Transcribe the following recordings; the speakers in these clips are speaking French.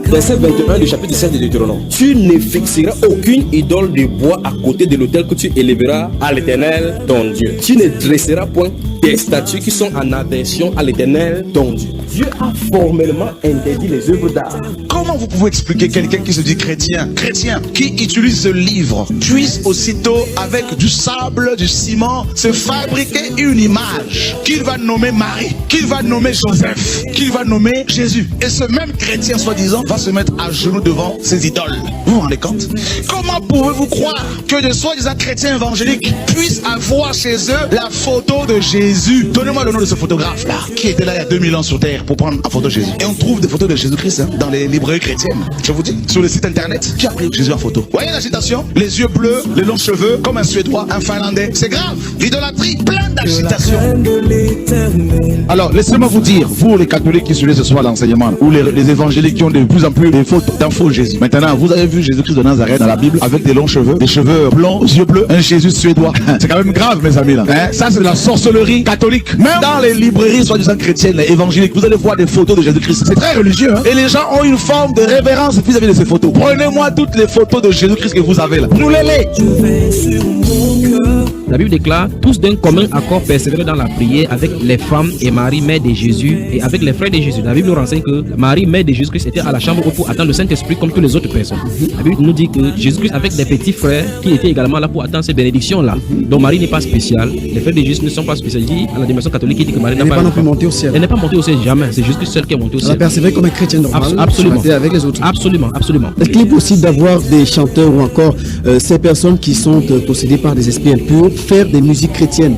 Verset 21 du chapitre 16 de Deutéronome. Tu ne fixeras aucune idole de bois à côté de l'autel que tu élèveras à l'Éternel ton Dieu. Tu ne dresseras point des statues qui sont en aversion à l'Éternel ton Dieu. Dieu a formellement interdit les œuvres d'art. Comment vous pouvez expliquer quelqu'un qui se dit chrétien, qui utilise ce livre, puisse aussitôt avec du sable, du ciment, se fabriquer une image qu'il va nommer Marie, qu'il va nommer Joseph, qu'il va nommer Jésus. Et ce même chrétien, soi-disant, va se mettre à genoux devant ses idoles. Vous vous rendez compte? Comment pouvez-vous croire que de soi-disant chrétiens évangéliques puissent avoir chez eux la photo de Jésus? Donnez-moi le nom de ce photographe-là, qui était là il y a 2000 ans sur terre pour prendre en photo Jésus. Et on trouve des photos de Jésus-Christ dans les librairies chrétiennes. Je vous dis, sur le site internet, qui a pris Jésus en photo? Voyez la citation? Les yeux bleus, les longs cheveux, comme un Suédois, un Finlandais. C'est grave. L'idolâtrie, plein d'acitations. Alors, laissez-moi vous dire, vous les catholiques qui suivez ce soir l'enseignement, ou les évangéliques qui ont de plus en plus des fautes d'infos Jésus. Maintenant, vous avez vu Jésus-Christ de Nazareth dans la Bible avec des longs cheveux, des cheveux blonds, yeux bleus, un Jésus suédois. C'est quand même grave, mes amis, là. Hein? Ça, c'est de la sorcellerie catholique. Même dans les librairies soi-disant chrétiennes, les évangéliques, vous allez voir des photos de Jésus-Christ. C'est très religieux, hein? Et les gens ont une forme de révérence vis-à-vis de ces photos. Prenez-moi toutes les photos de Jésus-Christ que vous avez là. Brûlez-les. La Bible déclare: tous d'un commun accord persévérer dans la prière avec les femmes et Marie, mère de Jésus, et avec les frères de Jésus. La Bible nous renseigne que Marie, mère de Jésus-Christ, était à la chambre pour attendre le Saint-Esprit comme toutes les autres personnes. La Bible nous dit que Jésus-Christ, avec des petits frères qui étaient également là pour attendre ces bénédictions-là. Donc Marie n'est pas spéciale. Les frères de Jésus ne sont pas spécialisés à la dimension catholique qui dit que Marie n'a pas non plus montée au ciel. Elle n'est pas montée au ciel, jamais. C'est Jésus-Christ seul qui est monté au ciel. Elle a persévéré comme un chrétien normal. Absolument. Avec les autres. Absolument. Est-ce qu'il est possible d'avoir des chanteurs ou encore ces personnes qui sont possédées par des esprits impurs faire des musiques chrétiennes?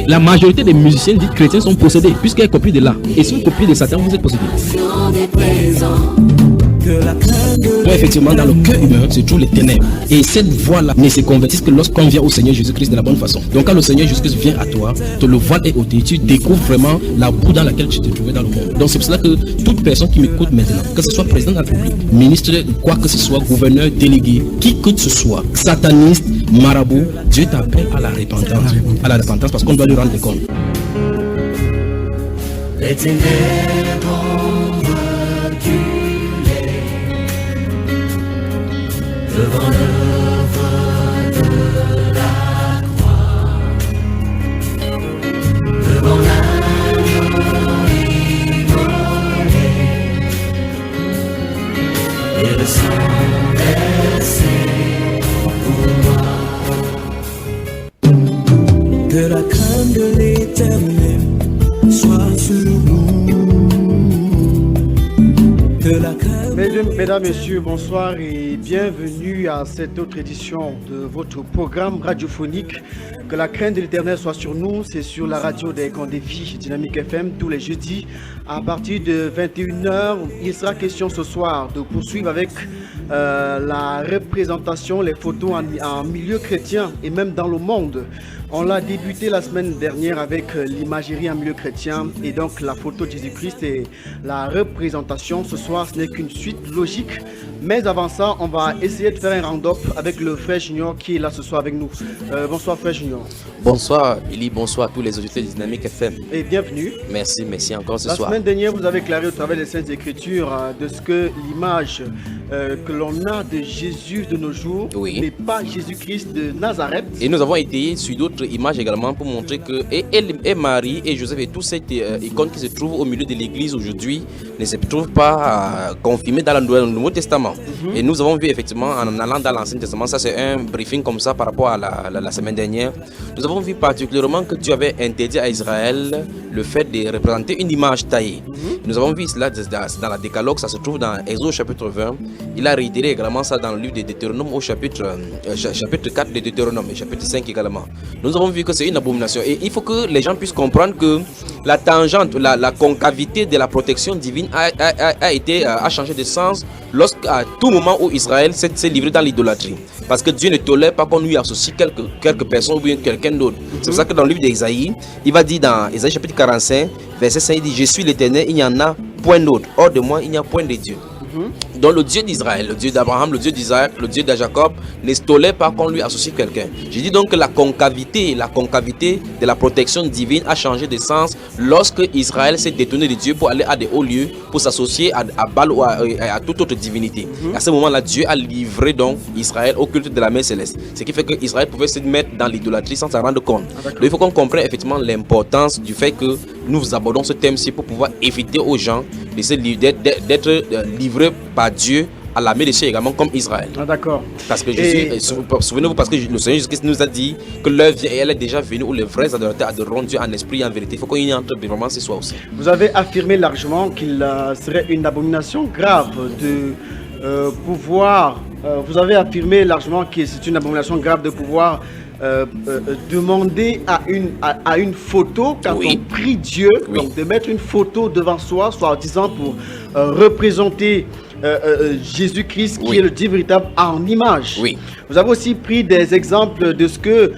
La majorité des musiciens dits chrétiens sont possédés, puisqu'ils copient de là. Et si vous copiez de Satan, vous êtes possédés. Donc effectivement, dans le cœur humain se trouvent les ténèbres. Et cette voie-là ne se convertisse que lorsqu'on vient au Seigneur Jésus-Christ de la bonne façon. Donc quand le Seigneur Jésus-Christ vient à toi, le voile est ôté, tu découvres vraiment la boue dans laquelle tu te trouvais dans le monde. Donc c'est pour cela que toute personne qui m'écoute maintenant, que ce soit président de la République, ministre, quoi que ce soit, gouverneur, délégué, qui que ce soit, sataniste, marabout, Dieu t'appelle à la repentance. À la repentance parce qu'on doit lui rendre des comptes. Les ténèbres ont reculé devant l'œuvre de la croix, devant l'agneau immolé et le sang versé pour moi. Que la crainte de l'Éternel soit sur nous. Mesdames, Messieurs, bonsoir et bienvenue à cette autre édition de votre programme radiophonique. Que la crainte de l'Éternel soit sur nous. C'est sur la radio des Grands Défis Dynamique FM tous les jeudis à partir de 21h. Il sera question ce soir de poursuivre avec la représentation, les photos en milieu chrétien et même dans le monde. On l'a débuté la semaine dernière avec l'imagerie en milieu chrétien et donc la photo de Jésus-Christ et la représentation. Ce soir, ce n'est qu'une suite logique. Mais avant ça, on va essayer de faire un round-up avec le frère Junior qui est là ce soir avec nous. Bonsoir frère Junior. Bonsoir Eli, bonsoir à tous les auditeurs de Dynamique FM. Et bienvenue. Merci encore ce soir. La semaine dernière, vous avez éclairé au travers des Saintes Écritures de ce que l'image que l'on a de Jésus de nos jours n'est pas Jésus-Christ de Nazareth. Et nous avons été sur d'autres images également pour montrer que et Marie et Joseph et toutes ces icônes qui se trouvent au milieu de l'église aujourd'hui ne se trouvent pas confirmées dans le Nouveau Testament. Et nous avons vu effectivement en allant dans l'Ancien Testament, ça c'est un briefing comme ça par rapport à la semaine dernière. Nous avons vu particulièrement que Dieu avait interdit à Israël le fait de représenter une image taillée. Nous avons vu cela dans la Décalogue, ça se trouve dans Exode chapitre 20. Il a réitéré également ça dans le livre de Deutéronome au chapitre 4 de Deutéronome et chapitre 5 également. Nous avons vu que c'est une abomination et il faut que les gens puissent comprendre que la tangente, la concavité de la protection divine a changé de sens lorsqu'à tout moment où Israël s'est livré dans l'idolâtrie. Parce que Dieu ne tolère pas qu'on lui associe quelques personnes ou bien quelqu'un d'autre. C'est pour ça que dans le livre d'Ésaïe, il va dire dans Ésaïe chapitre 45, verset 5, il dit: je suis l'Éternel, il n'y en a point d'autre. Hors de moi, il n'y a point de Dieu. Donc le Dieu d'Israël, le Dieu d'Abraham, le Dieu d'Isaac, le Dieu de Jacob ne tolère pas qu'on lui associe quelqu'un. Je dis donc que la concavité de la protection divine a changé de sens lorsque Israël s'est détourné de Dieu pour aller à des hauts lieux, pour s'associer à Baal ou à toute autre divinité. À ce moment-là, Dieu a livré donc Israël au culte de la mer céleste. Ce qui fait que Israël pouvait se mettre dans l'idolâtrie sans s'en rendre compte. Donc il faut qu'on comprenne effectivement l'importance du fait que nous abordons ce thème-ci pour pouvoir éviter aux gens d'être livrés par Dieu à la médecine également comme Israël. D'accord. Parce que souvenez-vous, parce que le Seigneur Jésus-Christ nous a dit que l'heure vient et elle est déjà venue où les vrais adorateurs adoreront Dieu en esprit et en vérité. Il faut qu'on y entre vraiment ce soir aussi. Vous avez affirmé largement qu'il serait une abomination grave de pouvoir. Vous avez affirmé largement que c'est une abomination grave de pouvoir demander à une photo quand on prie Dieu, donc de mettre une photo devant soi, soi-disant pour représenter Jésus-Christ qui est le Dieu véritable en image. Vous avez aussi pris des exemples de ce que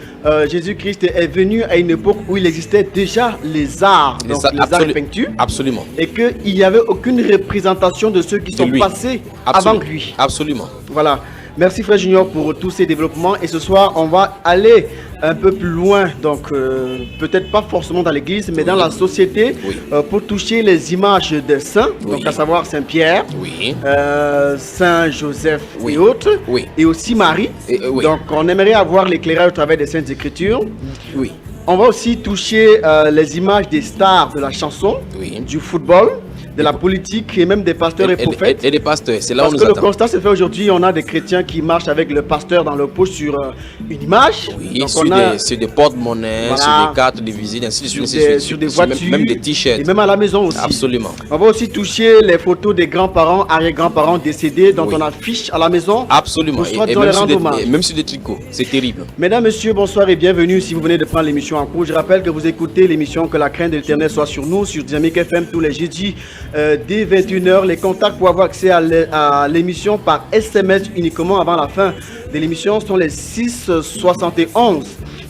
Jésus-Christ est venu à une époque où il existait déjà les arts, donc les arts de peinture. Absolument. Et qu'il n'y avait aucune représentation de ceux qui sont passés avant lui. Absolument. Voilà. Merci Frère Junior pour tous ces développements. Et ce soir, on va aller un peu plus loin, donc peut-être pas forcément dans l'église, mais dans la société, pour toucher les images des saints, donc à savoir Saint-Pierre, Saint-Joseph et autres, et aussi Marie. Donc on aimerait avoir l'éclairage au travers des Saintes Écritures. On va aussi toucher les images des stars de la chanson, du football, de la politique et même des pasteurs et prophètes. Et des pasteurs, c'est là où nous attendons. Parce que le constat se fait aujourd'hui, on a des chrétiens qui marchent avec le pasteur dans le poche sur une image. Donc sur des porte-monnaies, sur des cartes de visite, ainsi de suite. Sur des voitures, même des t-shirts. Et même à la maison aussi. Absolument. On va aussi toucher les photos des grands-parents, arrière-grands-parents décédés dont on affiche à la maison. Absolument. Et même sur des tricots. C'est terrible. Mesdames, messieurs, bonsoir et bienvenue si vous venez de prendre l'émission en cours. Je rappelle que vous écoutez l'émission Que la crainte de l'Éternel soit sur nous, sur Dynamique FM tous les jeudis dès 21h. Les contacts pour avoir accès à l'émission par SMS uniquement avant la fin de l'émission sont les 6 71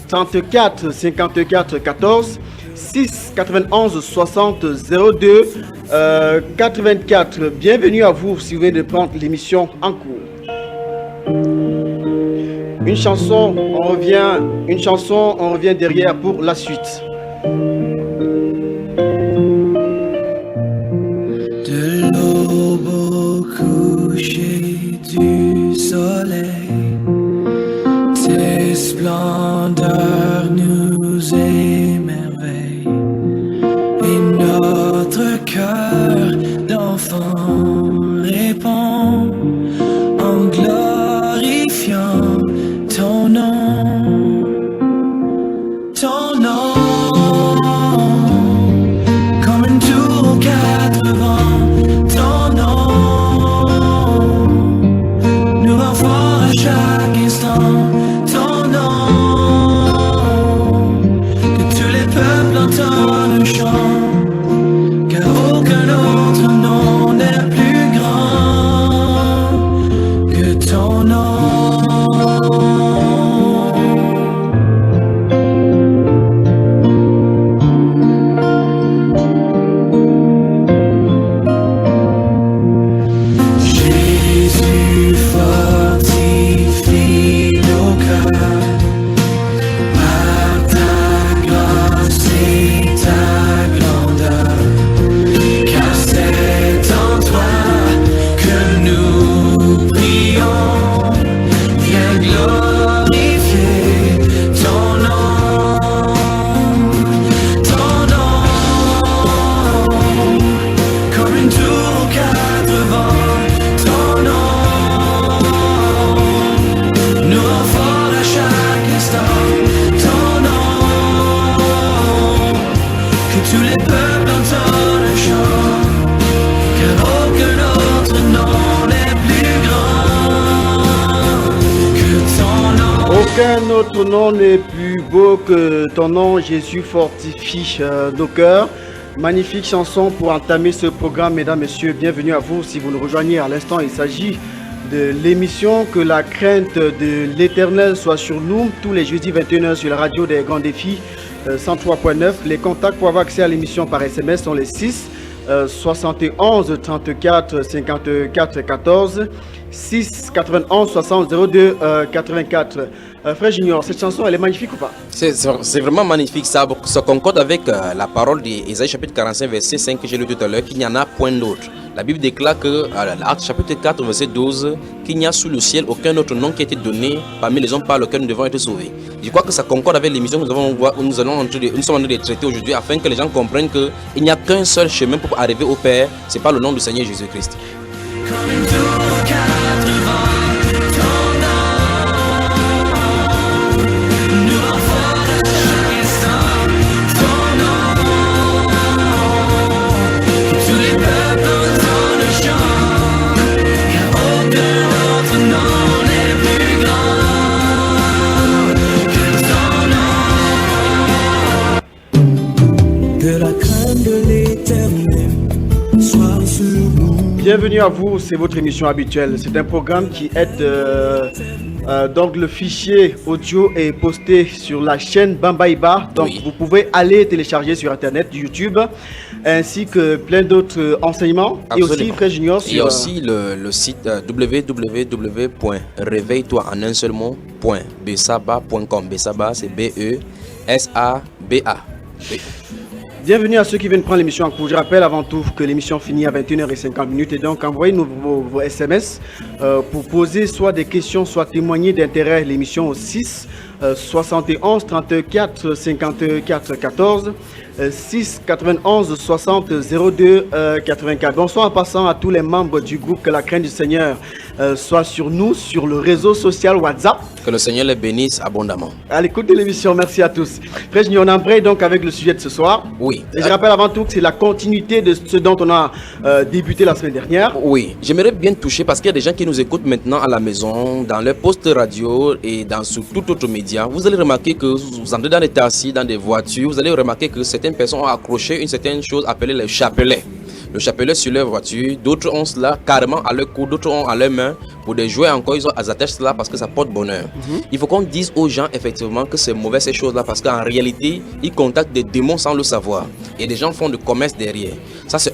34 54 14 6 91 60 02 84. Bienvenue à vous si vous venez de prendre l'émission en cours. Une chanson, on revient derrière pour la suite. De l'aube au coucher du soleil, tes splendeurs nous émerveillent, et notre cœur d'enfant répond en glorifiant ton nom, ton nom. Comme une tour aux quatre vents, ton nom nous rend fort à chaque instant, ton nom, que tous les peuples entendent le chant, car aucun autre nom n'est plus grand que ton nom. Aucun autre nom n'est plus beau que ton nom, Jésus fortifie nos cœurs. Magnifique chanson pour entamer ce programme, mesdames, messieurs. Bienvenue à vous. Si vous nous rejoignez à l'instant, il s'agit de l'émission Que la crainte de l'Éternel soit sur nous, tous les jeudis 21h sur la radio des Grands Défis 103.9. Les contacts pour avoir accès à l'émission par SMS sont les 6 71 34 54 14 6 91 60 02 84. Frère Junior, cette chanson elle est magnifique ou pas? C'est vraiment magnifique, ça concorde avec la parole d'Ésaïe chapitre 45 verset 5 que j'ai lu tout à l'heure, qu'il n'y en a point d'autre. La Bible déclare que, Actes chapitre 4 verset 12, qu'il n'y a sous le ciel aucun autre nom qui a été donné parmi les hommes par lequel nous devons être sauvés. Je crois que ça concorde avec l'émission que nous sommes en train de traiter aujourd'hui, afin que les gens comprennent qu'il n'y a qu'un seul chemin pour arriver au Père, c'est par le nom du Seigneur Jésus-Christ. Que la crainte de l'Éternel soit sur nous. Bienvenue à vous, c'est votre émission habituelle. C'est un programme qui aide. Donc le fichier audio est posté sur la chaîne Bambaiba. Donc Oui. vous pouvez aller télécharger sur internet, YouTube, ainsi que plein d'autres enseignements. Absolument. Et aussi Frère Junior Il y a aussi le site www.réveille-toi en un seul mot.besaba.com. Besaba, c'est B-E-S-A-B-A. Bienvenue à ceux qui viennent prendre l'émission en cours. Je rappelle avant tout que l'émission finit à 21h50 et donc envoyez-nous vos SMS pour poser soit des questions, soit témoigner d'intérêt à l'émission au 6 71 34 54 14 6 91 60 02 84. Bonsoir en passant à tous les membres du groupe Que la crainte du Seigneur soit sur nous, sur le réseau social WhatsApp. Que le Seigneur les bénisse abondamment. À l'écoute de l'émission, merci à tous. Frère Junior, on embraye donc avec le sujet de ce soir. Oui. Et je rappelle avant tout que c'est la continuité de ce dont on a débuté la semaine dernière. Oui, j'aimerais bien toucher parce qu'il y a des gens qui nous écoutent maintenant à la maison, dans leur poste radio et sur tout autre média. Vous allez remarquer que vous entrez dans des taxis, dans des voitures, vous allez remarquer que certaines personnes ont accroché une certaine chose appelée le chapelet. Le chapelet sur leur voiture, d'autres ont cela carrément à leur cou, d'autres ont à leur main. Pour des jouets encore, ils attachent cela parce que ça porte bonheur. Il faut qu'on dise aux gens effectivement que c'est mauvais ces choses-là parce qu'en réalité, ils contactent des démons sans le savoir. Et des gens font du commerce derrière. Ça c'est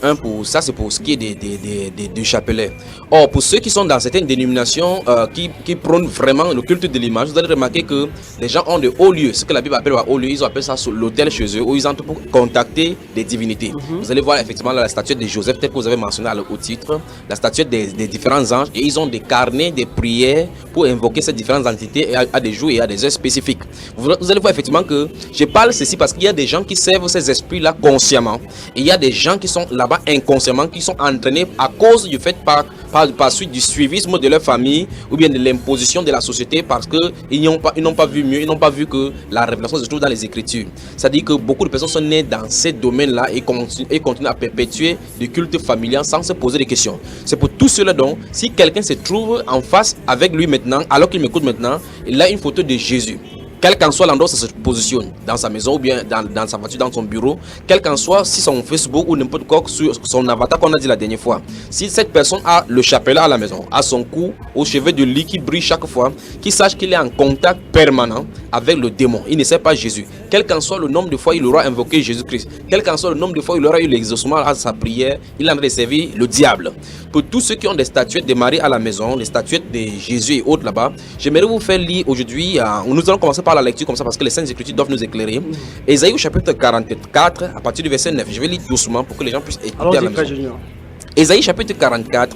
pour ce qui est du chapelet. Or, pour ceux qui sont dans certaines dénominations qui prônent vraiment le culte de l'image, vous allez remarquer que les gens ont de hauts lieux. Ce que la Bible appelle hauts lieux, ils appellent ça sur l'autel chez eux, où ils entrent pour contacter des divinités. Vous allez voir effectivement la statuette de Joseph, peut-être que vous avez mentionné au titre, la statuette des différents anges, et ils ont des carnets, des prières pour invoquer ces différentes entités à des jours et à des heures spécifiques. Vous allez voir effectivement que je parle ceci parce qu'il y a des gens qui servent ces esprits-là consciemment, et il y a des gens qui sont là-bas inconsciemment, qui sont entraînés à cause du fait par suite du suivisme de leur famille ou bien de l'imposition de la société parce qu'ils n'ont pas vu mieux, ils n'ont pas vu que la révélation se trouve dans les Écritures. C'est-à-dire que beaucoup de personnes sont nées dans ces domaines-là et continuent à perpétuer du culte familial sans se poser des questions. C'est pour tout cela donc, si quelqu'un se trouve en face avec lui maintenant, alors qu'il m'écoute maintenant, il a une photo de Jésus. Quel qu'en soit l'endroit où ça se positionne, dans sa maison ou bien dans sa voiture, dans son bureau, quel qu'en soit, si son Facebook ou n'importe quoi sur son avatar qu'on a dit la dernière fois, si cette personne a le chapelet à la maison, à son cou, aux cheveux de lit qui brille chaque fois, qu'il sache qu'il est en contact permanent avec le démon. Il ne sait pas Jésus. Quel qu'en soit le nombre de fois il aura invoqué Jésus-Christ, quel qu'en soit le nombre de fois il aura eu l'exaucement à sa prière, il en a servi le diable. Pour tous ceux qui ont des statuettes de Marie à la maison, des statuettes de Jésus et autres là-bas, j'aimerais vous faire lire aujourd'hui, nous allons commencer par la lecture comme ça parce que les Saintes Écritures doivent nous éclairer. Ésaïe au chapitre 44 à partir du verset 9. Je vais lire doucement pour que les gens puissent écouter à la maison. Ésaïe chapitre 44,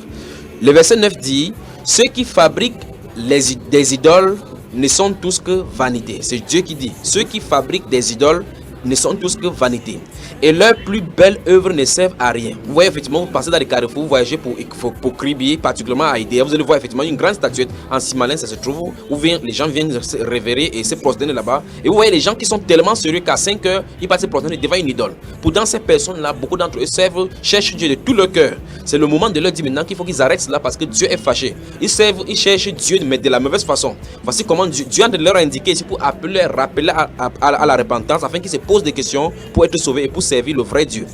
le verset 9 dit: ceux qui fabriquent des idoles ne sont tous que vanité. C'est Dieu qui dit: ceux qui fabriquent des idoles ne sont tous que vanité. Et leurs plus belles œuvres ne servent à rien. Vous voyez effectivement, vous passez dans les carrefours, vous voyagez pour Kribi, particulièrement à Idéa, vous allez voir effectivement une grande statuette en Simalin, ça se trouve, où les gens viennent se révérer et se prosterner là-bas. Et vous voyez les gens qui sont tellement sérieux qu'à 5 heures, ils passent se prosterner devant une idole. Pourtant, ces personnes-là, beaucoup d'entre eux cherchent Dieu de tout leur cœur. C'est le moment de leur dire maintenant qu'il faut qu'ils arrêtent cela parce que Dieu est fâché. Ils cherchent Dieu, mais de la mauvaise façon. Voici comment Dieu a de leur indiquer ici pour rappeler à la repentance afin qu'ils se posent des questions pour être sauvés et pour servir le vrai Dieu.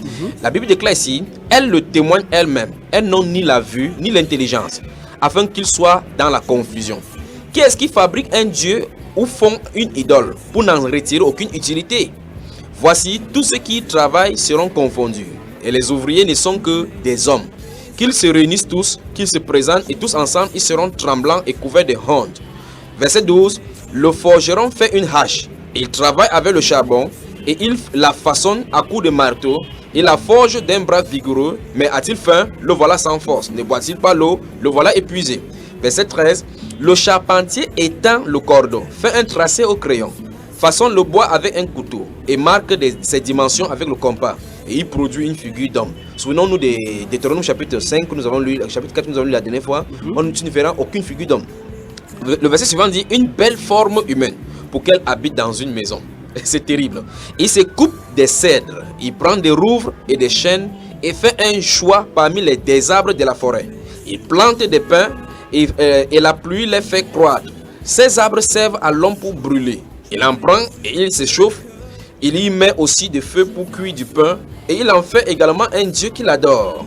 La Bible déclare ici: elles le témoignent elles-mêmes. Elles n'ont ni la vue ni l'intelligence, afin qu'ils soient dans la confusion. Qui est-ce qui fabrique un Dieu ou font une idole pour n'en retirer aucune utilité? Voici, tous ceux qui y travaillent seront confondus. et les ouvriers ne sont que des hommes. Qu'ils se réunissent tous, qu'ils se présentent, et tous ensemble, ils seront tremblants et couverts de honte. Verset 12. Le forgeron fait une hache. Il travaille avec le charbon et il la façonne à coups de marteau. Il la forge d'un bras vigoureux, mais a-t-il faim? Le voilà sans force. Ne boit-il pas l'eau? Le voilà épuisé. Verset 13. Le charpentier étend le cordon, fait un tracé au crayon, façonne le bois avec un couteau et marque ses dimensions avec le compas. Et il produit une figure d'homme. Souvenons-nous de Deutéronome chapitre 5 que nous avons lu, chapitre 4 que nous avons lu la dernière fois. On ne verra aucune figure d'homme. Le verset suivant dit une belle forme humaine pour qu'elle habite dans une maison. C'est terrible. Il se coupe des cèdres, il prend des rouvres et des chênes et fait un choix parmi des arbres de la forêt. Il plante des pins et la pluie les fait croître. Ces arbres servent à l'homme pour brûler. Il en prend et il se chauffe. Il y met aussi du feu pour cuire du pain et il en fait également un dieu qu'il adore.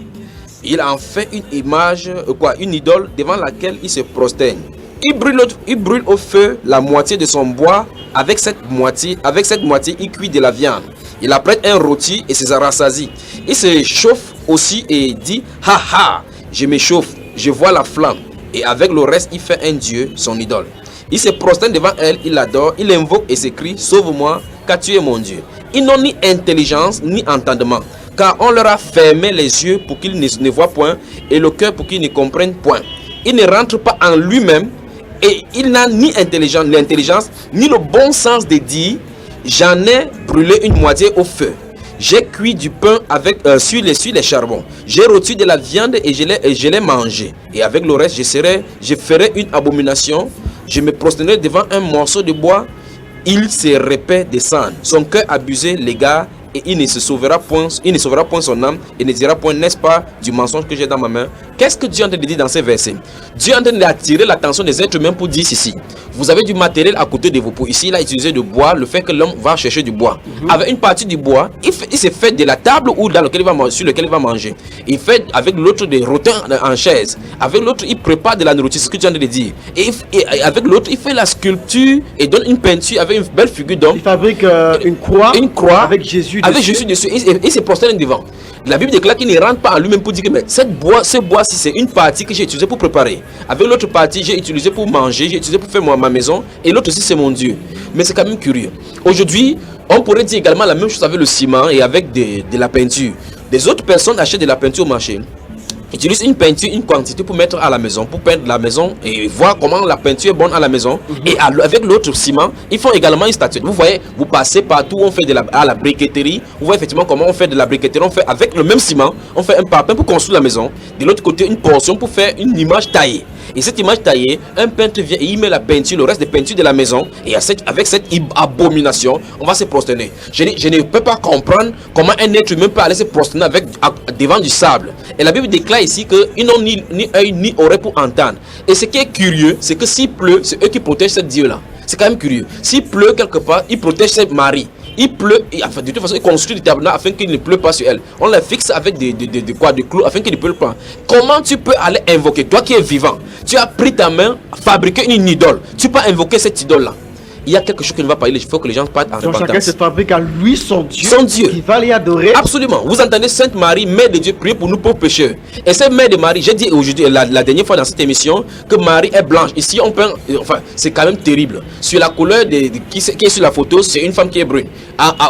Il en fait une idole devant laquelle il se prosterne. Il brûle au feu la moitié de son bois. Avec cette moitié, il cuit de la viande. Il apprête un rôti et se rassasie. Il se chauffe aussi et dit ha ha, je m'échauffe, je vois la flamme. Et avec le reste, il fait un dieu, son idole. Il se prosterne devant elle, il l'adore, il l'invoque et s'écrie sauve-moi, car tu es mon Dieu. Ils n'ont ni intelligence ni entendement, car on leur a fermé les yeux pour qu'ils ne voient point et le cœur pour qu'ils ne comprennent point. Il ne rentre pas en lui-même. Et il n'a ni l'intelligence, ni le bon sens de dire j'en ai brûlé une moitié au feu. J'ai cuit du pain sur les charbons. J'ai rôti de la viande et je l'ai mangé. Et avec le reste, je ferai une abomination. Je me prosternerai devant un morceau de bois. Il se répète des cendres. Son cœur abusé l'égare et il ne sauvera point son âme et ne dira point, n'est-ce pas, du mensonge que j'ai dans ma main. Qu'est-ce que Dieu est en train de dire dans ces versets? Dieu est en train d'attirer l'attention des êtres humains pour dire ceci. Vous avez du matériel à côté de vous. Pour ici, il a utilisé du bois, le fait que l'homme va chercher du bois. Avec une partie du bois, il se fait de la table ou sur lequel il va manger. Il fait avec l'autre des rotins en chaise. Avec l'autre, il prépare de la nourriture, c'est ce que tu es en train de dire. Et avec l'autre, il fait la sculpture et donne une peinture avec une belle figure d'homme. Il fabrique une croix avec Jésus dessus. Il se prosterne devant. La Bible déclare qu'il ne rentre pas en lui-même pour dire que mais ce bois-ci, c'est une partie que j'ai utilisée pour préparer. Avec l'autre partie, j'ai utilisé pour manger, j'ai utilisé pour faire ma maison. Et l'autre aussi, c'est mon Dieu. Mais c'est quand même curieux. Aujourd'hui, on pourrait dire également la même chose avec le ciment et avec de la peinture. Des autres personnes achètent de la peinture au marché, utilisent une peinture, une quantité pour mettre à la maison, pour peindre la maison et voir comment la peinture est bonne à la maison. Et avec l'autre ciment, ils font également une statuette. Vous voyez, vous passez partout, on fait à la briqueterie. Vous voyez effectivement comment on fait de la briqueterie. On fait avec le même ciment, on fait un parpaing pour construire la maison. De l'autre côté, une portion pour faire une image taillée. Et cette image taillée, un peintre vient et il met la peinture, le reste des peintures de la maison. Et avec cette abomination, on va se prosterner. Je ne peux pas comprendre comment un être humain peut aller se prosterner devant du sable. Et la Bible déclare ici qu'ils n'ont ni œil ni oreille pour entendre. Et ce qui est curieux, c'est que s'il pleut, c'est eux qui protègent cette Dieu-là. C'est quand même curieux. S'il pleut quelque part, ils protègent cette Marie. Il pleut, enfin, de toute façon, ils construisent des tabernacles afin qu'il ne pleut pas sur elle. On la fixe avec des clous afin qu'il ne pleut pas. Comment tu peux aller invoquer, toi qui es vivant, tu as pris ta main, fabriqué une idole, tu peux invoquer cette idole-là. Il y a quelque chose qui ne va pas. Il faut que les gens partent en repentance. Donc chacun se fabrique à lui son Dieu. Son Dieu. Il va aller adorer. Absolument. Vous entendez Sainte Marie, Mère de Dieu, prier pour nous pauvres pécheurs. Et cette Mère de Marie, j'ai dit aujourd'hui, la dernière fois dans cette émission, que Marie est blanche. Ici, on peut, enfin, c'est quand même terrible. Sur la couleur qui est sur la photo, c'est une femme qui est brune.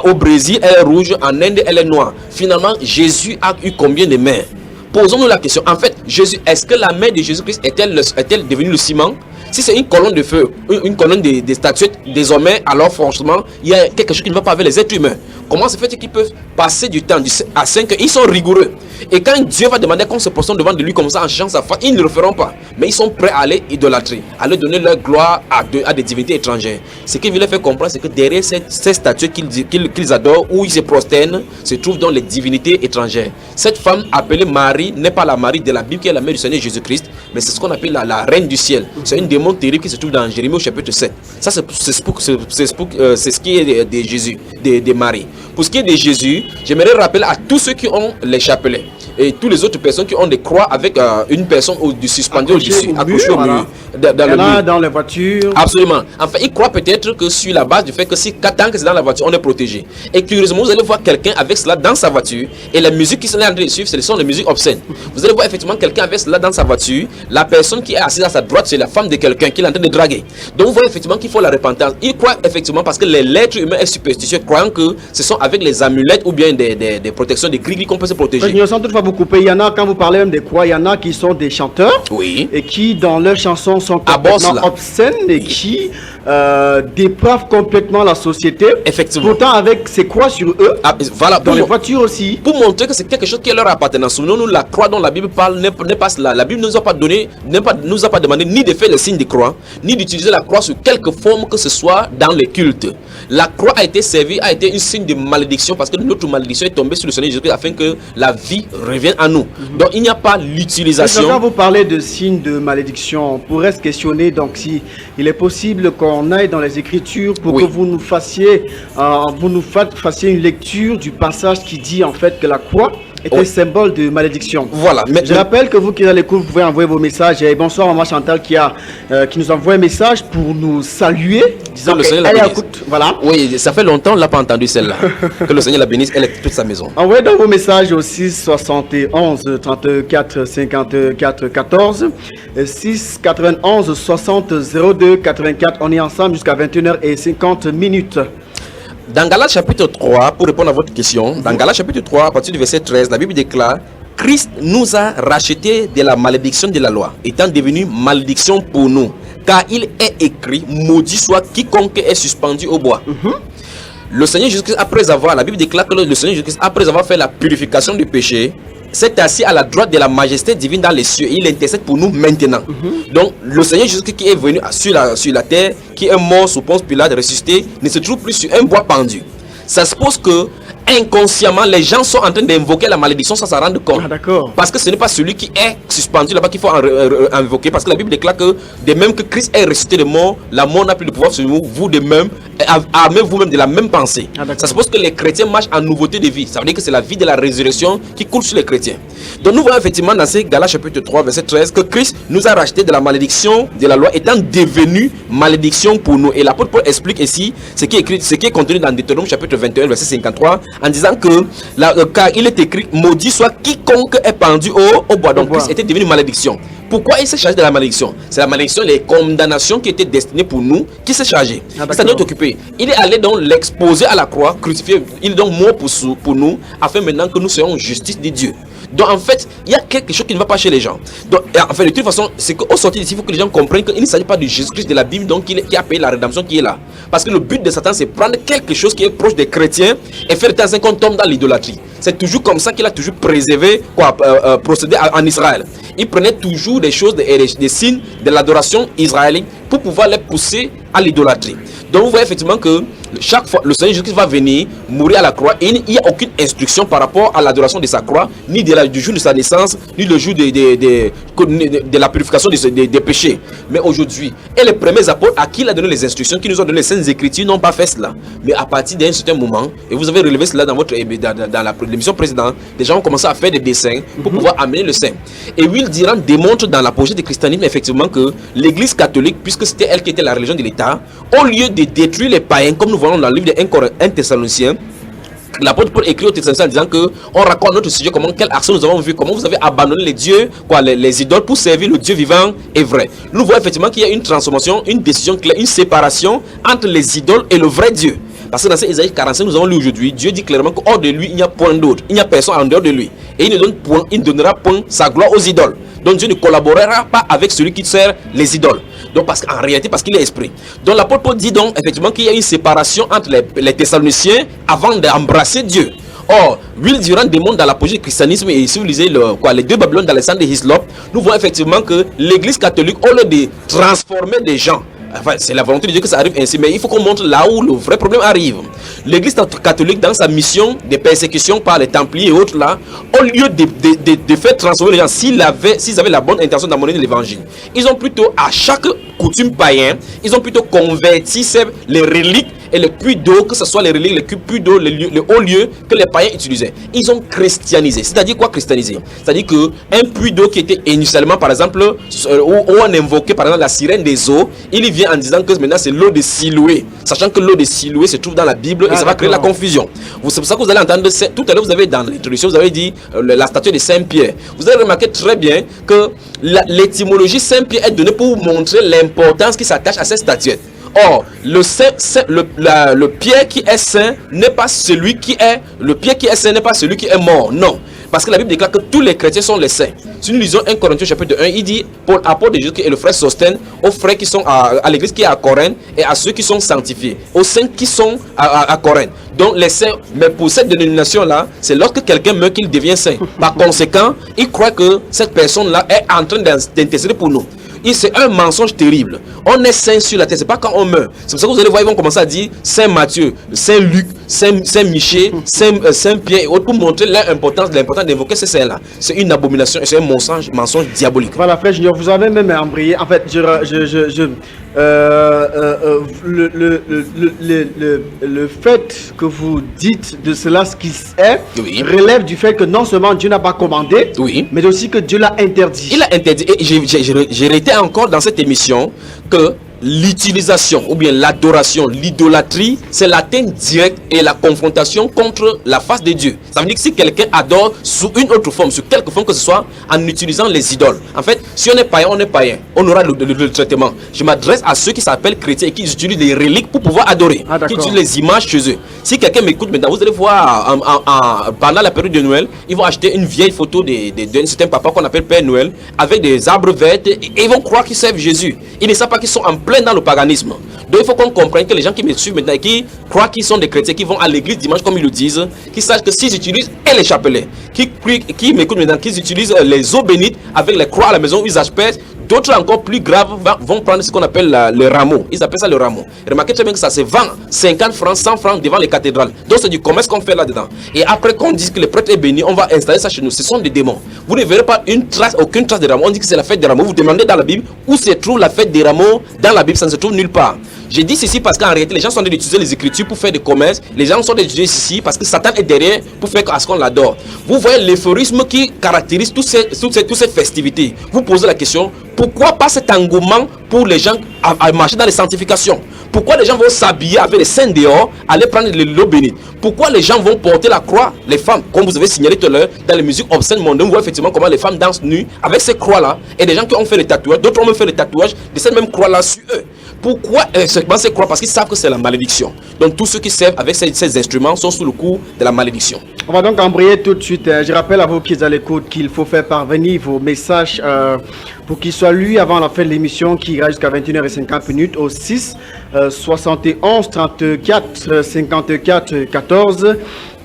Au Brésil, elle est rouge. En Inde, elle est noire. Finalement, Jésus a eu combien de mères? Posons-nous la question. En fait, Jésus, est-ce que la mère de Jésus-Christ est-elle devenue le ciment? Si c'est une colonne de feu, une colonne des statuettes, désormais, alors franchement, il y a quelque chose qui ne va pas avec les êtres humains. Comment se fait-il qu'ils peuvent passer du temps à 5 ans? Ils sont rigoureux. Et quand Dieu va demander qu'on se posterne devant de lui comme ça en cherchant sa foi, ils ne le feront pas. Mais ils sont prêts à aller idolâtrer, à aller donner leur gloire à des divinités étrangères. Ce qu'il veut leur faire comprendre, c'est que derrière ces statues qu'ils adorent, où ils se prosternent, se trouvent dans les divinités étrangères. Cette femme appelée Marie n'est pas la Marie de la Bible qui est la mère du Seigneur Jésus-Christ, mais c'est ce qu'on appelle la reine du ciel. C'est une démon terrible qui se trouve dans Jérémie au chapitre 7. Ça, c'est ce qui est de Jésus, de Marie. Pour ce qui est de Jésus, j'aimerais rappeler à tous ceux qui ont les chapelets. et toutes les autres personnes qui ont des croix avec une personne suspendue au-dessus, accrochée au mur. Dans les voitures. Absolument. Enfin, ils croient peut-être que sur la base du fait que tant que c'est dans la voiture, on est protégé. Et curieusement, vous allez voir quelqu'un avec cela dans sa voiture, et la musique qui sont en train de suivre, ce sont les musiques obscènes. Vous allez voir effectivement quelqu'un avec cela dans sa voiture, la personne qui est assise à sa droite, c'est la femme de quelqu'un qui est en train de draguer. Donc vous voyez effectivement qu'il faut la repentance. Ils croient effectivement parce que l'être humain est superstitieux, croyant que ce sont avec les amulettes ou bien des protections, des gris qu'on peut se protéger. Je sens toutefois vous couper. Il y en a, quand vous parlez même des croix, il y en a qui sont des chanteurs. Oui. Et qui, dans leurs chansons, sont complètement obscènes et qui dépravent complètement la société. Effectivement. Pourtant, avec ces croix sur eux, voilà, dans les voitures aussi. Pour montrer que c'est quelque chose qui est leur appartenance. Souvenons-nous, la croix dont la Bible parle n'est pas cela. La Bible ne nous a pas donné, nous a pas demandé ni de faire le signe de croix, ni d'utiliser la croix sous quelque forme que ce soit dans les cultes. La croix a été servie, a été un signe de malédiction parce que notre malédiction est tombée sur le Seigneur Jésus afin que la vie revienne à nous. Donc il n'y a pas l'utilisation. Quand vous parlez de signe de malédiction, on pourrait se questionner donc si il est possible qu'on aille dans les Écritures pour que vous nous fassiez une lecture du passage qui dit en fait que la croix est un symbole de malédiction. Voilà. Je rappelle que vous qui êtes à l'écoute, vous pouvez envoyer vos messages. Et bonsoir Maman Chantal qui nous envoie un message pour nous saluer, disant que le Seigneur la bénisse. Voilà. Oui, ça fait longtemps on l'a pas entendu celle-là. Que le Seigneur la bénisse, elle est toute sa maison. Envoyez donc vos messages au 6 71 34 54 14 6 91 60 02 84. On est ensemble jusqu'à 21h50. Dans Galates chapitre 3, pour répondre à votre question, dans Galates chapitre 3, à partir du verset 13, la Bible déclare: Christ nous a rachetés de la malédiction de la loi, étant devenu malédiction pour nous, car il est écrit: maudit soit quiconque est suspendu au bois. Le Seigneur Jésus-Christ, la Bible déclare que le Seigneur Jésus-Christ, après avoir fait la purification du péché, s'est assis à la droite de la majesté divine dans les cieux. Il intercède pour nous maintenant. Donc le Seigneur Jésus-Christ qui est venu sur la terre, qui est mort sous Ponce Pilate, ressuscité, ne se trouve plus sur un bois pendu. Ça suppose que inconsciemment les gens sont en train d'invoquer la malédiction sans s'en rendre compte. Parce que ce n'est pas celui qui est suspendu là-bas qu'il faut invoquer. Parce que la Bible déclare que de même que Christ est ressuscité de mort, la mort n'a plus de pouvoir sur vous. Vous de même, armez vous-même de la même pensée. Ça suppose que les chrétiens marchent en nouveauté de vie. Ça veut dire que c'est la vie de la résurrection qui coule sur les chrétiens. Donc nous voyons effectivement dans ces Galates chapitre 3 verset 13 que Christ nous a racheté de la malédiction de la loi, étant devenu malédiction pour nous. Et l'apôtre Paul explique ici ce qui est contenu dans Deutéronome chapitre 21 verset 53 en disant que car il est écrit: maudit soit quiconque est pendu au bois. Donc Christ était devenu malédiction. Pourquoi il s'est chargé de la malédiction? C'est la malédiction, les condamnations qui étaient destinées pour nous, qui s'est chargé. Ça doit être occupé. Il est allé donc l'exposer à la croix, crucifié. Il est donc mort pour nous, afin maintenant que nous soyons justice de Dieu. Donc en fait, il y a quelque chose qui ne va pas chez les gens. Donc en fait, de toute façon, c'est qu'au sortir d'ici, il faut que les gens comprennent qu'il ne s'agit pas de Jésus-Christ de la Bible, donc qui a payé la rédemption qui est là. Parce que le but de Satan, c'est prendre quelque chose qui est proche des chrétiens et faire de temps en temps qu'on tombe dans l'idolâtrie. C'est toujours comme ça qu'il a toujours préservé, procédé en Israël. Il prenait toujours des choses, des signes de l'adoration israélite pour pouvoir les pousser à l'idolâtrie. Donc vous voyez effectivement que chaque fois le Seigneur Jésus-Christ va venir mourir à la croix et il n'y a aucune instruction par rapport à l'adoration de sa croix, ni du jour de sa naissance, ni le jour de la purification des péchés. Mais aujourd'hui, et les premiers apôtres à qui il a donné les instructions, qui nous ont donné les saintes écritures, n'ont pas fait cela. Mais à partir d'un certain moment, et vous avez relevé cela dans l'émission précédente, les gens ont commencé à faire des dessins pour pouvoir amener le saint. Et Will Durant démontre dans l'apogée du christianisme effectivement que l'église catholique, puisque c'était elle qui était la religion de l'État, au lieu de détruire les païens, comme nous voyons dans le livre de 1 Thessaloniciens, l'apôtre Paul écrit aux Thessaloniciens en disant que on raconte notre sujet, quelle action nous avons vu, comment vous avez abandonné les dieux, les idoles pour servir le Dieu vivant et vrai. Nous voyons effectivement qu'il y a une transformation, une décision claire, une séparation entre les idoles et le vrai Dieu. Parce que dans Isaïe 45, nous avons lu aujourd'hui, Dieu dit clairement qu'hors de lui, il n'y a point d'autre, il n'y a personne en dehors de lui. Et il ne donnera point sa gloire aux idoles. Donc Dieu ne collaborera pas avec celui qui sert les idoles. Donc parce qu'en réalité, parce qu'il est esprit. Donc l'apôtre Paul dit donc effectivement qu'il y a une séparation entre les Thessaloniciens avant d'embrasser Dieu. Or, Will Durant démontre dans l'apogée du christianisme, et si vous lisez les deux Babylones d'Alexandre de Hislop, nous voyons effectivement que l'église catholique, au lieu de transformer des gens, enfin, c'est la volonté de Dieu que ça arrive ainsi, mais il faut qu'on montre là où le vrai problème arrive. L'église catholique, dans sa mission de persécution par les Templiers et autres là, au lieu de faire transformer les gens, s'ils avaient la bonne intention d'amener l'évangile, ils ont plutôt, à chaque coutume païen, ils ont plutôt converti les reliques et les puits d'eau, que ce soit les reliques, les puits d'eau, les hauts lieux que les païens utilisaient. Ils ont christianisé. C'est-à-dire quoi christianiser? C'est-à-dire qu'un puits d'eau qui était initialement, par exemple, où on invoquait par exemple la sirène des eaux, il vient en disant que maintenant c'est l'eau de Siloué. Sachant que l'eau de Siloué se trouve dans la Bible et ça va créer la confusion. C'est pour ça que vous allez entendre, tout à l'heure vous avez dans l'introduction, vous avez dit la statue de Saint-Pierre. Vous avez remarqué très bien que l'étymologie Saint-Pierre est donnée pour vous montrer l'importance qui s'attache à cette statuette. Or, le Pierre qui est saint n'est pas celui qui est... Le Pierre qui est saint n'est pas celui qui est mort. Non. Parce que la Bible déclare que tous les chrétiens sont les saints. Si nous lisons 1 Corinthiens chapitre 1, il dit, Paul, apôtre de Jésus et le frère Sostène, aux frères qui sont à l'église qui est à Corinthe et à ceux qui sont sanctifiés, aux saints qui sont à Corinthe. Donc les saints, mais pour cette dénomination-là, c'est lorsque quelqu'un meurt qu'il devient saint. Par conséquent, il croit que cette personne-là est en train d'intercéder pour nous. C'est un mensonge terrible. On est saint sur la terre, c'est pas quand on meurt. C'est pour ça que vous allez voir, ils vont commencer à dire Saint Matthieu, Saint Luc, Saint Michel, Saint Pierre et autres pour montrer l'importance d'invoquer ces saints-là. C'est une abomination et c'est un mensonge diabolique. Voilà, frère Junior, vous avez même embrayé. En fait, le fait que vous dites de cela, ce qui est, relève du fait que non seulement Dieu n'a pas commandé, mais aussi que Dieu l'a interdit. Il a interdit. Et j'ai été encore dans cette émission que l'utilisation ou bien l'adoration, l'idolâtrie, c'est l'atteinte directe et la confrontation contre la face de Dieu. Ça veut dire que si quelqu'un adore sous une autre forme, sous quelque forme que ce soit, en utilisant les idoles. En fait, si on est païen, on est païen. On aura le traitement. Je m'adresse à ceux qui s'appellent chrétiens et qui utilisent des reliques pour pouvoir adorer, qui utilisent les images chez eux. Si quelqu'un m'écoute maintenant, vous allez voir, pendant la période de Noël, ils vont acheter une vieille photo d'un certain papa qu'on appelle Père Noël, avec des arbres verts, et ils vont croire qu'ils servent Jésus. Ils ne savent pas qu'ils sont en plein dans le paganisme. Donc il faut qu'on comprenne que les gens qui me suivent maintenant et qui croient qu'ils sont des chrétiens, qui vont à l'église dimanche comme ils le disent, qu'ils sachent que s'ils utilisent les chapelets, qui m'écoutent maintenant, qu'ils utilisent les eaux bénites avec les croix à la maison où ils aspergent, d'autres encore plus graves vont prendre ce qu'on appelle le rameau. Ils appellent ça le rameau. Remarquez très bien que ça se vend 50 francs, 100 francs devant les cathédrales. Donc c'est du commerce qu'on fait là-dedans. Et après qu'on dise que le prêtre est béni, on va installer ça chez nous. Ce sont des démons. Vous ne verrez pas aucune trace de rameau. On dit que c'est la fête des rameaux. Vous demandez dans la Bible où se trouve la fête des rameaux. Dans la Bible, ça ne se trouve nulle part. J'ai dit ceci parce qu'en réalité, les gens sont en train d'utiliser les Écritures pour faire des commerces. Les gens sont en train d'utiliser ceci parce que Satan est derrière pour faire à ce qu'on l'adore. Vous voyez l'euphorisme qui caractérise toutes ces festivités. Vous posez la question, pourquoi pas cet engouement pour les gens à marcher dans les sanctifications? Pourquoi les gens vont s'habiller avec les saints dehors, aller prendre l'eau bénite? Pourquoi les gens vont porter la croix? Les femmes, comme vous avez signalé tout à l'heure, dans les musiques obscènes mondaines, vous voyez effectivement comment les femmes dansent nues avec ces croix-là. Et des gens qui ont fait les tatouages, d'autres ont même fait les tatouages de cette même croix-là sur eux. Pourquoi ces croix? Parce qu'ils savent que c'est la malédiction. Donc tous ceux qui servent avec ces instruments sont sous le coup de la malédiction. On va donc embrayer tout de suite. Je rappelle à vous qui êtes à l'écoute qu'il faut faire parvenir vos messages pour qu'ils soient lus avant la fin de l'émission qui ira jusqu'à 21h50 au 6 71 34 54 14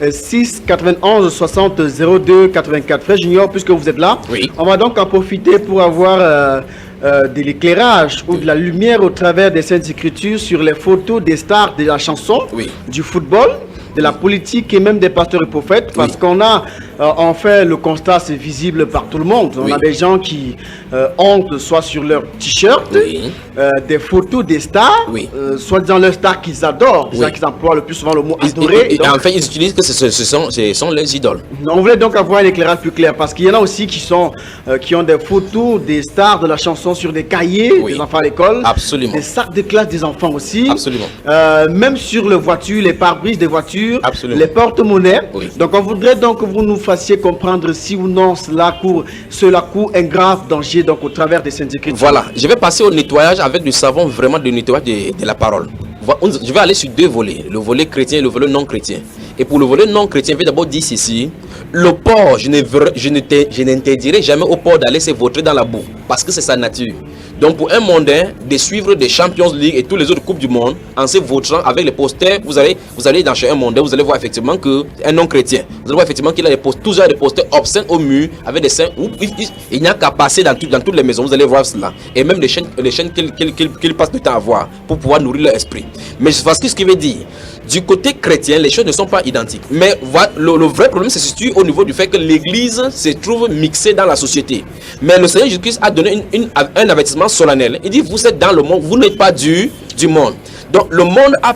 6 91 60 02 84. Frère Junior, puisque vous êtes là, on va donc en profiter pour avoir de l'éclairage ou de la lumière au travers des Saintes Écritures sur les photos des stars de la chanson, du football, de la politique et même des pasteurs et prophètes, parce qu'on a en fait le constat, c'est visible par tout le monde. On a des gens qui ont soit sur leur t-shirt des photos des stars, soit disant leurs stars qu'ils adorent, qu'ils emploient le plus souvent le mot adorer. En fait, ils utilisent que ce sont les idoles. On voulait donc avoir un éclairage plus clair, parce qu'il y en a aussi qui ont des photos des stars de la chanson sur des cahiers des enfants à l'école, des sacs de classe des enfants aussi, même sur les voitures, les pare-brises des voitures, les porte-monnaies. Donc on voudrait donc que vous nous fassiez comprendre si ou non cela court un grave danger donc au travers des Saintes Écritures. Voilà, je vais passer au nettoyage avec du savon, vraiment du nettoyage de la parole. Je vais aller sur deux volets, le volet chrétien et le volet non chrétien. Et pour le volet non chrétien, je vais d'abord dire ceci: le porc, je n'interdirai jamais au porc d'aller se vautrer dans la boue, parce que c'est sa nature. Donc pour un mondain, de suivre des Champions League et tous les autres coupes du monde en se vautrant avec les posters, vous allez dans chez un mondain, vous allez voir effectivement qu'un non chrétien, vous allez voir effectivement qu'il a toujours des posters obscènes au mur avec des saints où il n'y a qu'à passer dans toutes les maisons, vous allez voir cela. Et même les chaînes qu'il passe de temps à voir pour pouvoir nourrir leur esprit. Mais parce que ce qui veut dire, du côté chrétien, les choses ne sont pas identiques. Mais voilà, le vrai problème se situe au niveau du fait que l'église se trouve mixée dans la société. Mais le Seigneur Jésus-Christ a donné un avertissement solennel. Il dit, vous êtes dans le monde, vous n'êtes pas du monde. Donc le monde a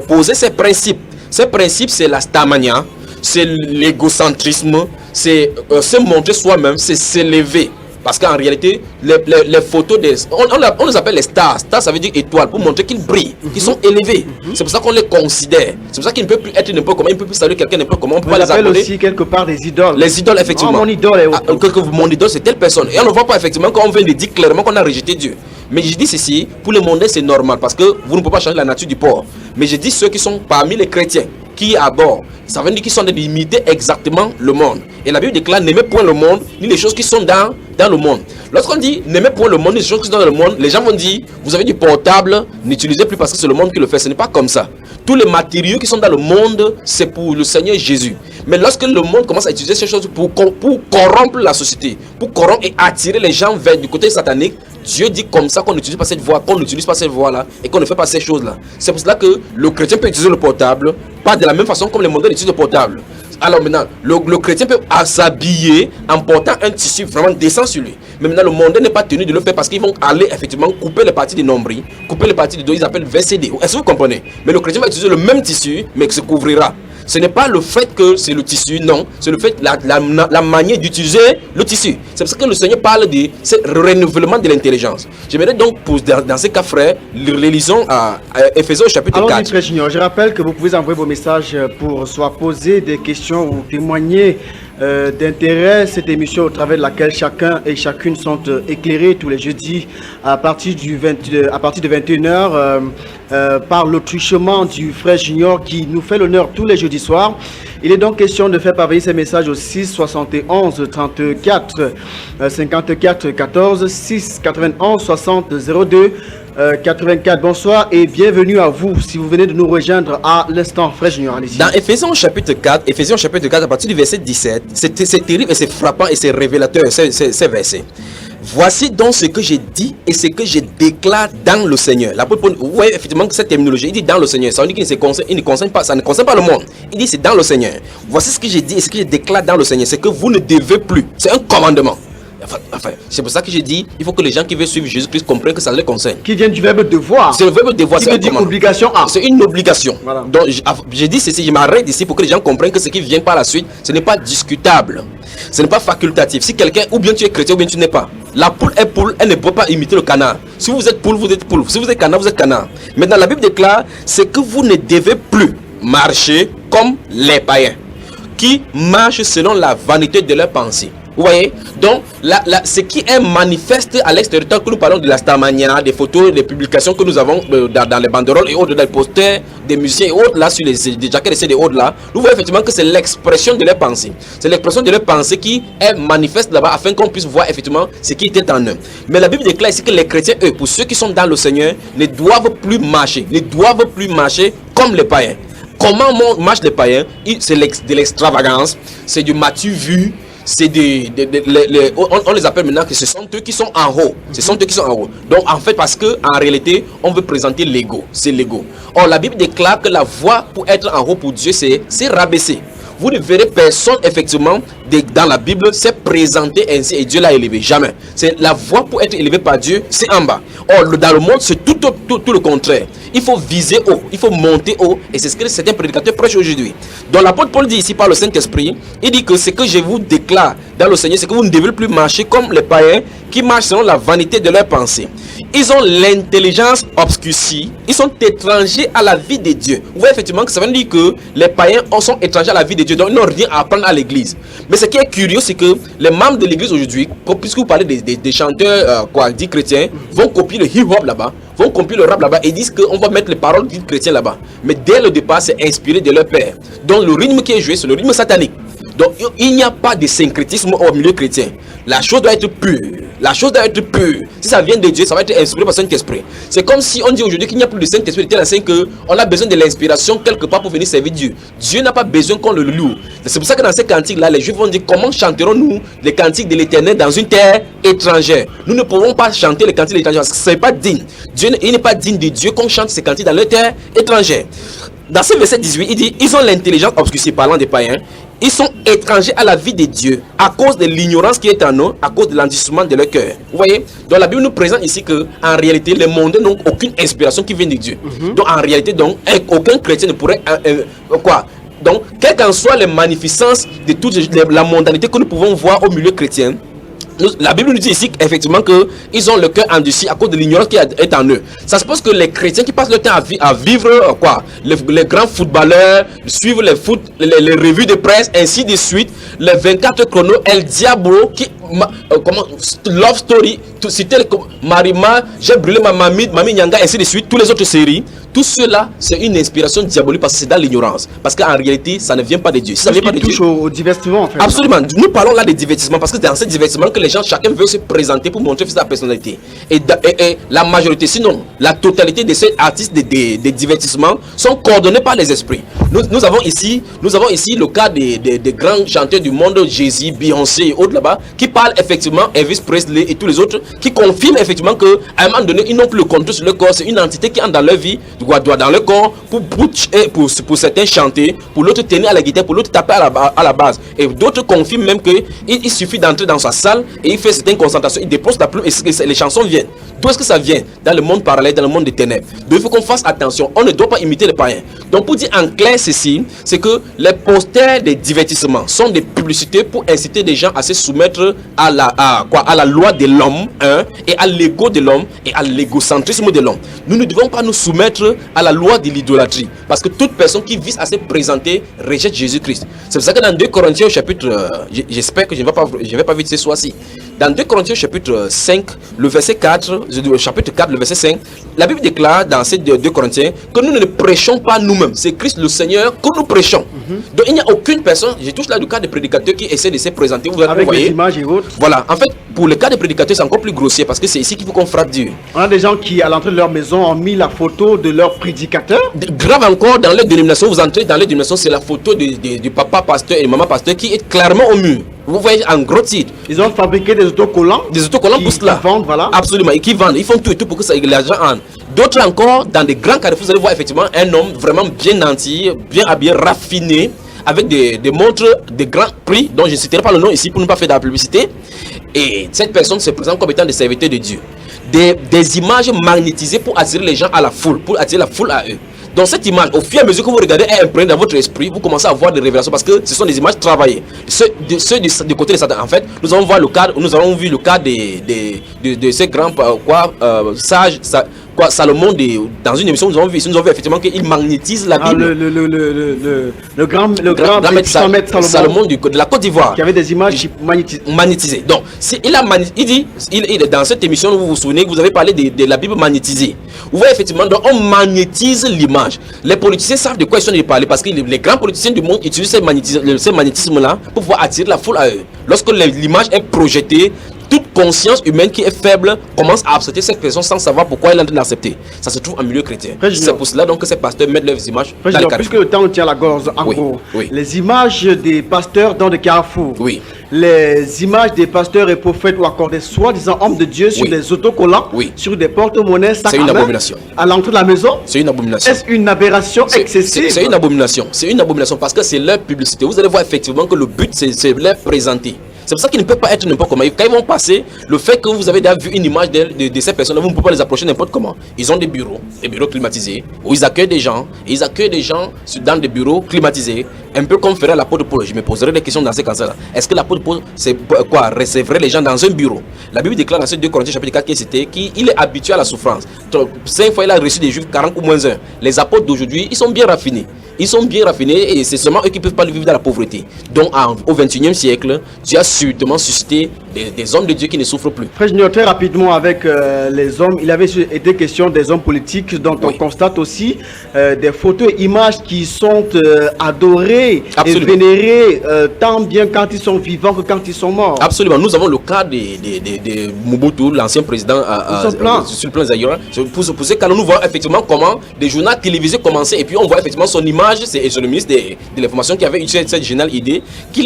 posé ses principes. Ces principes, c'est la starmania, c'est l'égocentrisme, c'est se montrer soi-même, c'est s'élever. Parce qu'en réalité, les photos on les appelle les stars. Stars, ça veut dire étoiles, pour montrer qu'ils brillent, qu'ils sont élevés. C'est pour ça qu'on les considère. C'est pour ça qu'ils ne peuvent plus être n'importe comment, ils ne peuvent plus saluer quelqu'un n'importe comment. On peut les appeler aussi quelque part des idoles. Les idoles, effectivement. Oh, mon idole est mon idole, c'est telle personne. Et on ne voit pas effectivement quand on vient de dire clairement qu'on a rejeté Dieu. Mais je dis ceci, pour le monde, c'est normal parce que vous ne pouvez pas changer la nature du porc. Mais je dis ceux qui sont parmi les chrétiens, qui adorent, ça veut dire qu'ils sont d'imiter exactement le monde. Et la Bible déclare: n'aimez point le monde, ni les choses qui sont dans le monde. Lorsqu'on dit n'aimez point le monde, ni les choses qui sont dans le monde, les gens vont dire: vous avez du portable, n'utilisez plus parce que c'est le monde qui le fait. Ce n'est pas comme ça. Tous les matériaux qui sont dans le monde, c'est pour le Seigneur Jésus. Mais lorsque le monde commence à utiliser ces choses pour corrompre la société, pour corrompre et attirer les gens vers du côté satanique, Dieu dit comme ça qu'on n'utilise pas cette voie, qu'on n'utilise pas cette voie-là et qu'on ne fait pas ces choses-là. C'est pour cela que le chrétien peut utiliser le portable, pas de la même façon comme les mondains utilisent le portable. Alors maintenant, le chrétien peut s'habiller en portant un tissu vraiment décent sur lui. Mais maintenant, le mondain n'est pas tenu de le faire parce qu'ils vont aller effectivement couper les parties des nombrils, couper les parties du dos, ils appellent VCD. Est-ce que vous comprenez? Mais le chrétien va utiliser le même tissu, mais qui se couvrira. Ce n'est pas le fait que c'est le tissu, non. C'est le fait, la manière d'utiliser le tissu. C'est pour ça que le Seigneur parle de ce renouvellement de l'intelligence. J'aimerais donc, dans ces cas, frères, relisons à Éphésiens chapitre 4. Alors, frère Junior, je rappelle que vous pouvez envoyer vos messages pour soit poser des questions ou témoigner d'intérêt. Cette émission au travers de laquelle chacun et chacune sont éclairés tous les jeudis à partir de 21h par l'autrichement du frère Junior qui nous fait l'honneur tous les jeudis soirs. Il est donc question de faire parvenir ces messages au 6 71 34 54 14 6 91 60 02 84. Bonsoir et bienvenue à vous si vous venez de nous rejoindre à l'instant. Frère Junior, allez-y. Dans Éphésiens chapitre 4, à partir du verset 17, c'est terrible et c'est frappant et c'est révélateur ces versets. Voici donc ce que j'ai dit et ce que je déclare dans le Seigneur. L'apôtre Paul, vous voyez effectivement que cette terminologie, il dit dans le Seigneur. Ça veut dire qu'il ne concerne pas, ça ne concerne pas le monde. Il dit c'est dans le Seigneur. Voici ce que j'ai dit et ce que je déclare dans le Seigneur. C'est que vous ne devez plus. C'est un commandement. Enfin, c'est pour ça que j'ai dit, il faut que les gens qui veulent suivre Jésus-Christ comprennent que ça les concerne. Qui vient du verbe devoir. C'est le verbe devoir. Qui veut dire obligation. C'est une obligation. Voilà. Donc, j'ai dit ceci, je m'arrête ici pour que les gens comprennent que ce qui vient par la suite, ce n'est pas discutable. Ce n'est pas facultatif. Si quelqu'un, ou bien tu es chrétien, ou bien tu n'es pas. La poule est poule, elle ne peut pas imiter le canard. Si vous êtes poule, vous êtes poule. Si vous êtes canard, vous êtes canard. Maintenant, la Bible déclare, c'est que vous ne devez plus marcher comme les païens, qui marchent selon la vanité de leurs pensées. Vous voyez? Donc, ce qui est manifeste à l'extérieur, tant que nous parlons de la starmania, des photos, des publications que nous avons dans les banderoles et autres, dans les posters, des musiciens et autres, là, sur les jaquettes et des autres, là, nous voyons effectivement que c'est l'expression de leur pensée. C'est l'expression de leur pensée qui est manifeste là-bas afin qu'on puisse voir effectivement ce qui était en eux. Mais la Bible déclare ici que les chrétiens, eux, pour ceux qui sont dans le Seigneur, ne doivent plus marcher comme les païens. Comment marchent les païens? C'est de l'extravagance, c'est du matu vu. C'est on les appelle maintenant que ce sont eux qui sont en haut. Ce sont eux qui sont en haut. Donc en fait, parce que en réalité, on veut présenter l'ego. C'est l'ego. Or la Bible déclare que la voie pour être en haut pour Dieu, c'est rabaisser. Vous ne verrez personne effectivement dans la Bible s'est présenté ainsi et Dieu l'a élevé. Jamais. C'est la voie pour être élevé par Dieu, c'est en bas. Or dans le monde, c'est tout le contraire. Il faut viser haut, il faut monter haut. Et c'est ce que certains prédicateurs prêchent aujourd'hui. Donc l'apôtre Paul dit ici par le Saint-Esprit, il dit que ce que je vous déclare dans le Seigneur, c'est que vous ne devez plus marcher comme les païens qui marchent selon la vanité de leurs pensées. Ils ont l'intelligence obscurcie, ils sont étrangers à la vie de Dieu. Vous voyez effectivement que ça veut dire que les païens sont étrangers à la vie de Dieu, donc ils n'ont rien à apprendre à l'église. Mais ce qui est curieux, c'est que les membres de l'église aujourd'hui, puisque vous parlez des chanteurs dits chrétiens, vont copier le hip-hop là-bas, vont copier le rap là-bas et disent qu'on va mettre les paroles dits chrétiens là-bas. Mais dès le départ, c'est inspiré de leur père. Donc le rythme qui est joué, c'est le rythme satanique. Donc il n'y a pas de syncrétisme au milieu chrétien. La chose doit être pure. La chose doit être pure. Si ça vient de Dieu, ça va être inspiré par Saint-Esprit. C'est comme si on dit aujourd'hui qu'il n'y a plus de Saint-Esprit de telle enseigne qu'on a besoin de l'inspiration quelque part pour venir servir Dieu. Dieu n'a pas besoin qu'on le loue. C'est pour ça que dans ces cantiques-là, les Juifs vont dire comment chanterons-nous les cantiques de l'Éternel dans une terre étrangère. Nous ne pouvons pas chanter les cantiques de l'Éternel parce que ce n'est pas digne. Il n'est pas digne de Dieu qu'on chante ces cantiques dans leur terre étrangère. Dans ce verset 18, il dit, ils ont l'intelligence obscurcie, parlant des païens, ils sont étrangers à la vie de Dieu à cause de l'ignorance qui est en eux, à cause de l'endurcissement de leur cœur. Vous voyez? Donc la Bible nous présente ici que en réalité, les mondains n'ont aucune inspiration qui vient de Dieu. Donc en réalité, donc, aucun chrétien ne pourrait quoi? Donc, quelles qu'en soient les magnificences de toute la mondanité que nous pouvons voir au milieu chrétien, la Bible nous dit ici effectivement qu'ils ont le cœur endurci à cause de l'ignorance qui est en eux. Ça se passe que les chrétiens qui passent leur temps à vivre quoi, les grands footballeurs, suivre les revues de presse, ainsi de suite, les 24 chronos, El Diablo, Love Story, citer Marima, j'ai brûlé ma mamie Nyanga, ainsi de suite, toutes les autres séries. Tout cela, c'est une inspiration diabolique parce que c'est dans l'ignorance. Parce qu'en réalité, ça ne vient pas de Dieu. Si ça ne vient pas de Dieu. Touche au divertissement en fait. Absolument. Nous parlons là de divertissement parce que c'est dans ce divertissement que les gens, chacun veut se présenter pour montrer sa personnalité. Et la majorité, sinon la totalité de ces artistes de divertissement sont coordonnés par les esprits. Nous avons ici le cas des grands chanteurs du monde, Jay-Z, Beyoncé et autres là-bas, qui parlent effectivement, Elvis Presley et tous les autres, qui confirment effectivement qu'à un moment donné, ils n'ont plus le contrôle sur leur corps. C'est une entité qui entre dans leur vie, doit dans le corps pour certains chanter, pour l'autre tenir à la guitare, pour l'autre taper à la base. Et d'autres confirment même qu'il suffit d'entrer dans sa salle et il fait certaines concentrations, il dépose la plume et les chansons viennent. D'où est-ce que ça vient? Dans le monde parallèle, dans le monde des ténèbres. Donc il faut qu'on fasse attention, on ne doit pas imiter les païens. Donc pour dire en clair ceci, c'est que les posters des divertissements sont des publicités pour inciter des gens à se soumettre à la loi de l'homme, et à l'ego de l'homme et à l'égocentrisme de l'homme. Nous ne devons pas nous soumettre à la loi de l'idolâtrie, parce que toute personne qui vise à se présenter rejette Jésus-Christ. C'est pour ça que dans 2 Corinthiens chapitre, j'espère que je ne vais pas vite ce soir-ci, dans 2 Corinthiens chapitre 5, le verset 4, chapitre 4, le verset 5, la Bible déclare dans ces 2 Corinthiens que nous ne prêchons pas nous-mêmes, c'est Christ le Seigneur que nous prêchons. Donc il n'y a aucune personne, j'ai touché là du cas des prédicateurs qui essaient de se présenter, vous avec voyez, des images et autres. Voilà, en fait, pour le cas des prédicateurs, c'est encore plus grossier parce que c'est ici qu'il faut qu'on frappe Dieu. On a des gens qui, à l'entrée de leur maison, ont mis la photo de leur prédicateur. Grave encore, dans les dénominations, vous entrez dans les dénominations, c'est la photo du papa pasteur et maman pasteur qui est clairement au mur. Vous voyez en gros titre. Ils ont fabriqué des autocollants. Des autocollants pour cela. Qui vendent, voilà. Absolument, et qui vendent. Ils font tout et tout pour que ça, les gens en. D'autres encore, dans des grands carrefours, vous allez voir effectivement un homme vraiment bien nanti, bien habillé, raffiné, avec des montres de grands prix, dont je ne citerai pas le nom ici pour ne pas faire de la publicité. Et cette personne se présente comme étant des serviteurs de Dieu. Des images magnétisées pour attirer les gens à la foule, pour attirer la foule à eux. Donc cette image, au fur et à mesure que vous regardez, elle imprègne dans votre esprit, vous commencez à voir des révélations parce que ce sont des images travaillées. Ceux du côté de Satan, en fait, nous avons vu le cas de ces grands sages. Salomon, dans une émission, nous avons vu effectivement qu'il magnétise la Bible. Le grand maître Salomon de la Côte d'Ivoire, qui avait des images magnétisées. Donc, dans cette émission, vous vous souvenez que vous avez parlé de la Bible magnétisée. Vous voyez effectivement, donc, on magnétise l'image. Les politiciens savent de quoi ils sont de parler parce que les grands politiciens du monde utilisent ce magnétisme-là pour pouvoir attirer la foule à eux. Lorsque l'image est projetée, toute conscience humaine qui est faible commence à accepter cette personne sans savoir pourquoi elle est en train d'accepter. Ça se trouve en milieu chrétien. C'est pour cela donc que ces pasteurs mettent leurs images dans les carrefours. Puisque le temps nous tient la gorge, en gros, les images des pasteurs dans des carrefours, les images des pasteurs et prophètes ou encore des soi-disant hommes de Dieu sur des autocollants, sur des porte-monnaies, c'est une abomination. À l'entrée de la maison, c'est une abomination. Est-ce une aberration excessive? C'est une abomination. C'est une abomination parce que c'est leur publicité. Vous allez voir effectivement que le but c'est leur présenter. C'est pour ça qu'ils ne peuvent pas être n'importe comment. Quand ils vont passer, le fait que vous avez déjà vu une image de ces personnes, vous ne pouvez pas les approcher n'importe comment. Ils ont des bureaux climatisés, où ils accueillent des gens, et ils accueillent des gens dans des bureaux climatisés, un peu comme ferait l'apôtre Paul. Je me poserai des questions dans ces cas-là. Est-ce que l'apôtre Paul, c'est quoi, recevrait les gens dans un bureau? La Bible déclare dans ce 2 Corinthiens chapitre 4 qui est cité qu'il est habitué à la souffrance. 5 fois il a reçu des juifs, 40 ou moins 1. Les apôtres d'aujourd'hui, ils sont bien raffinés. Ils sont bien raffinés et c'est seulement eux qui ne peuvent pas vivre dans la pauvreté. Donc au 21e siècle, Dieu a sûrement suscité des hommes de Dieu qui ne souffrent plus. Frère Junior, très rapidement avec les hommes, il avait été question des hommes politiques dont on constate aussi des photos et images qui sont adorées et vénérées tant bien quand ils sont vivants que quand ils sont morts. Absolument. Nous avons le cas de Mobutu, l'ancien président sur le plan zaïrois. Pour ce cas, nous voyons effectivement comment des journaux télévisés commençaient et puis on voit effectivement son image. C'est le ministre de l'information qui avait eu cette géniale idée que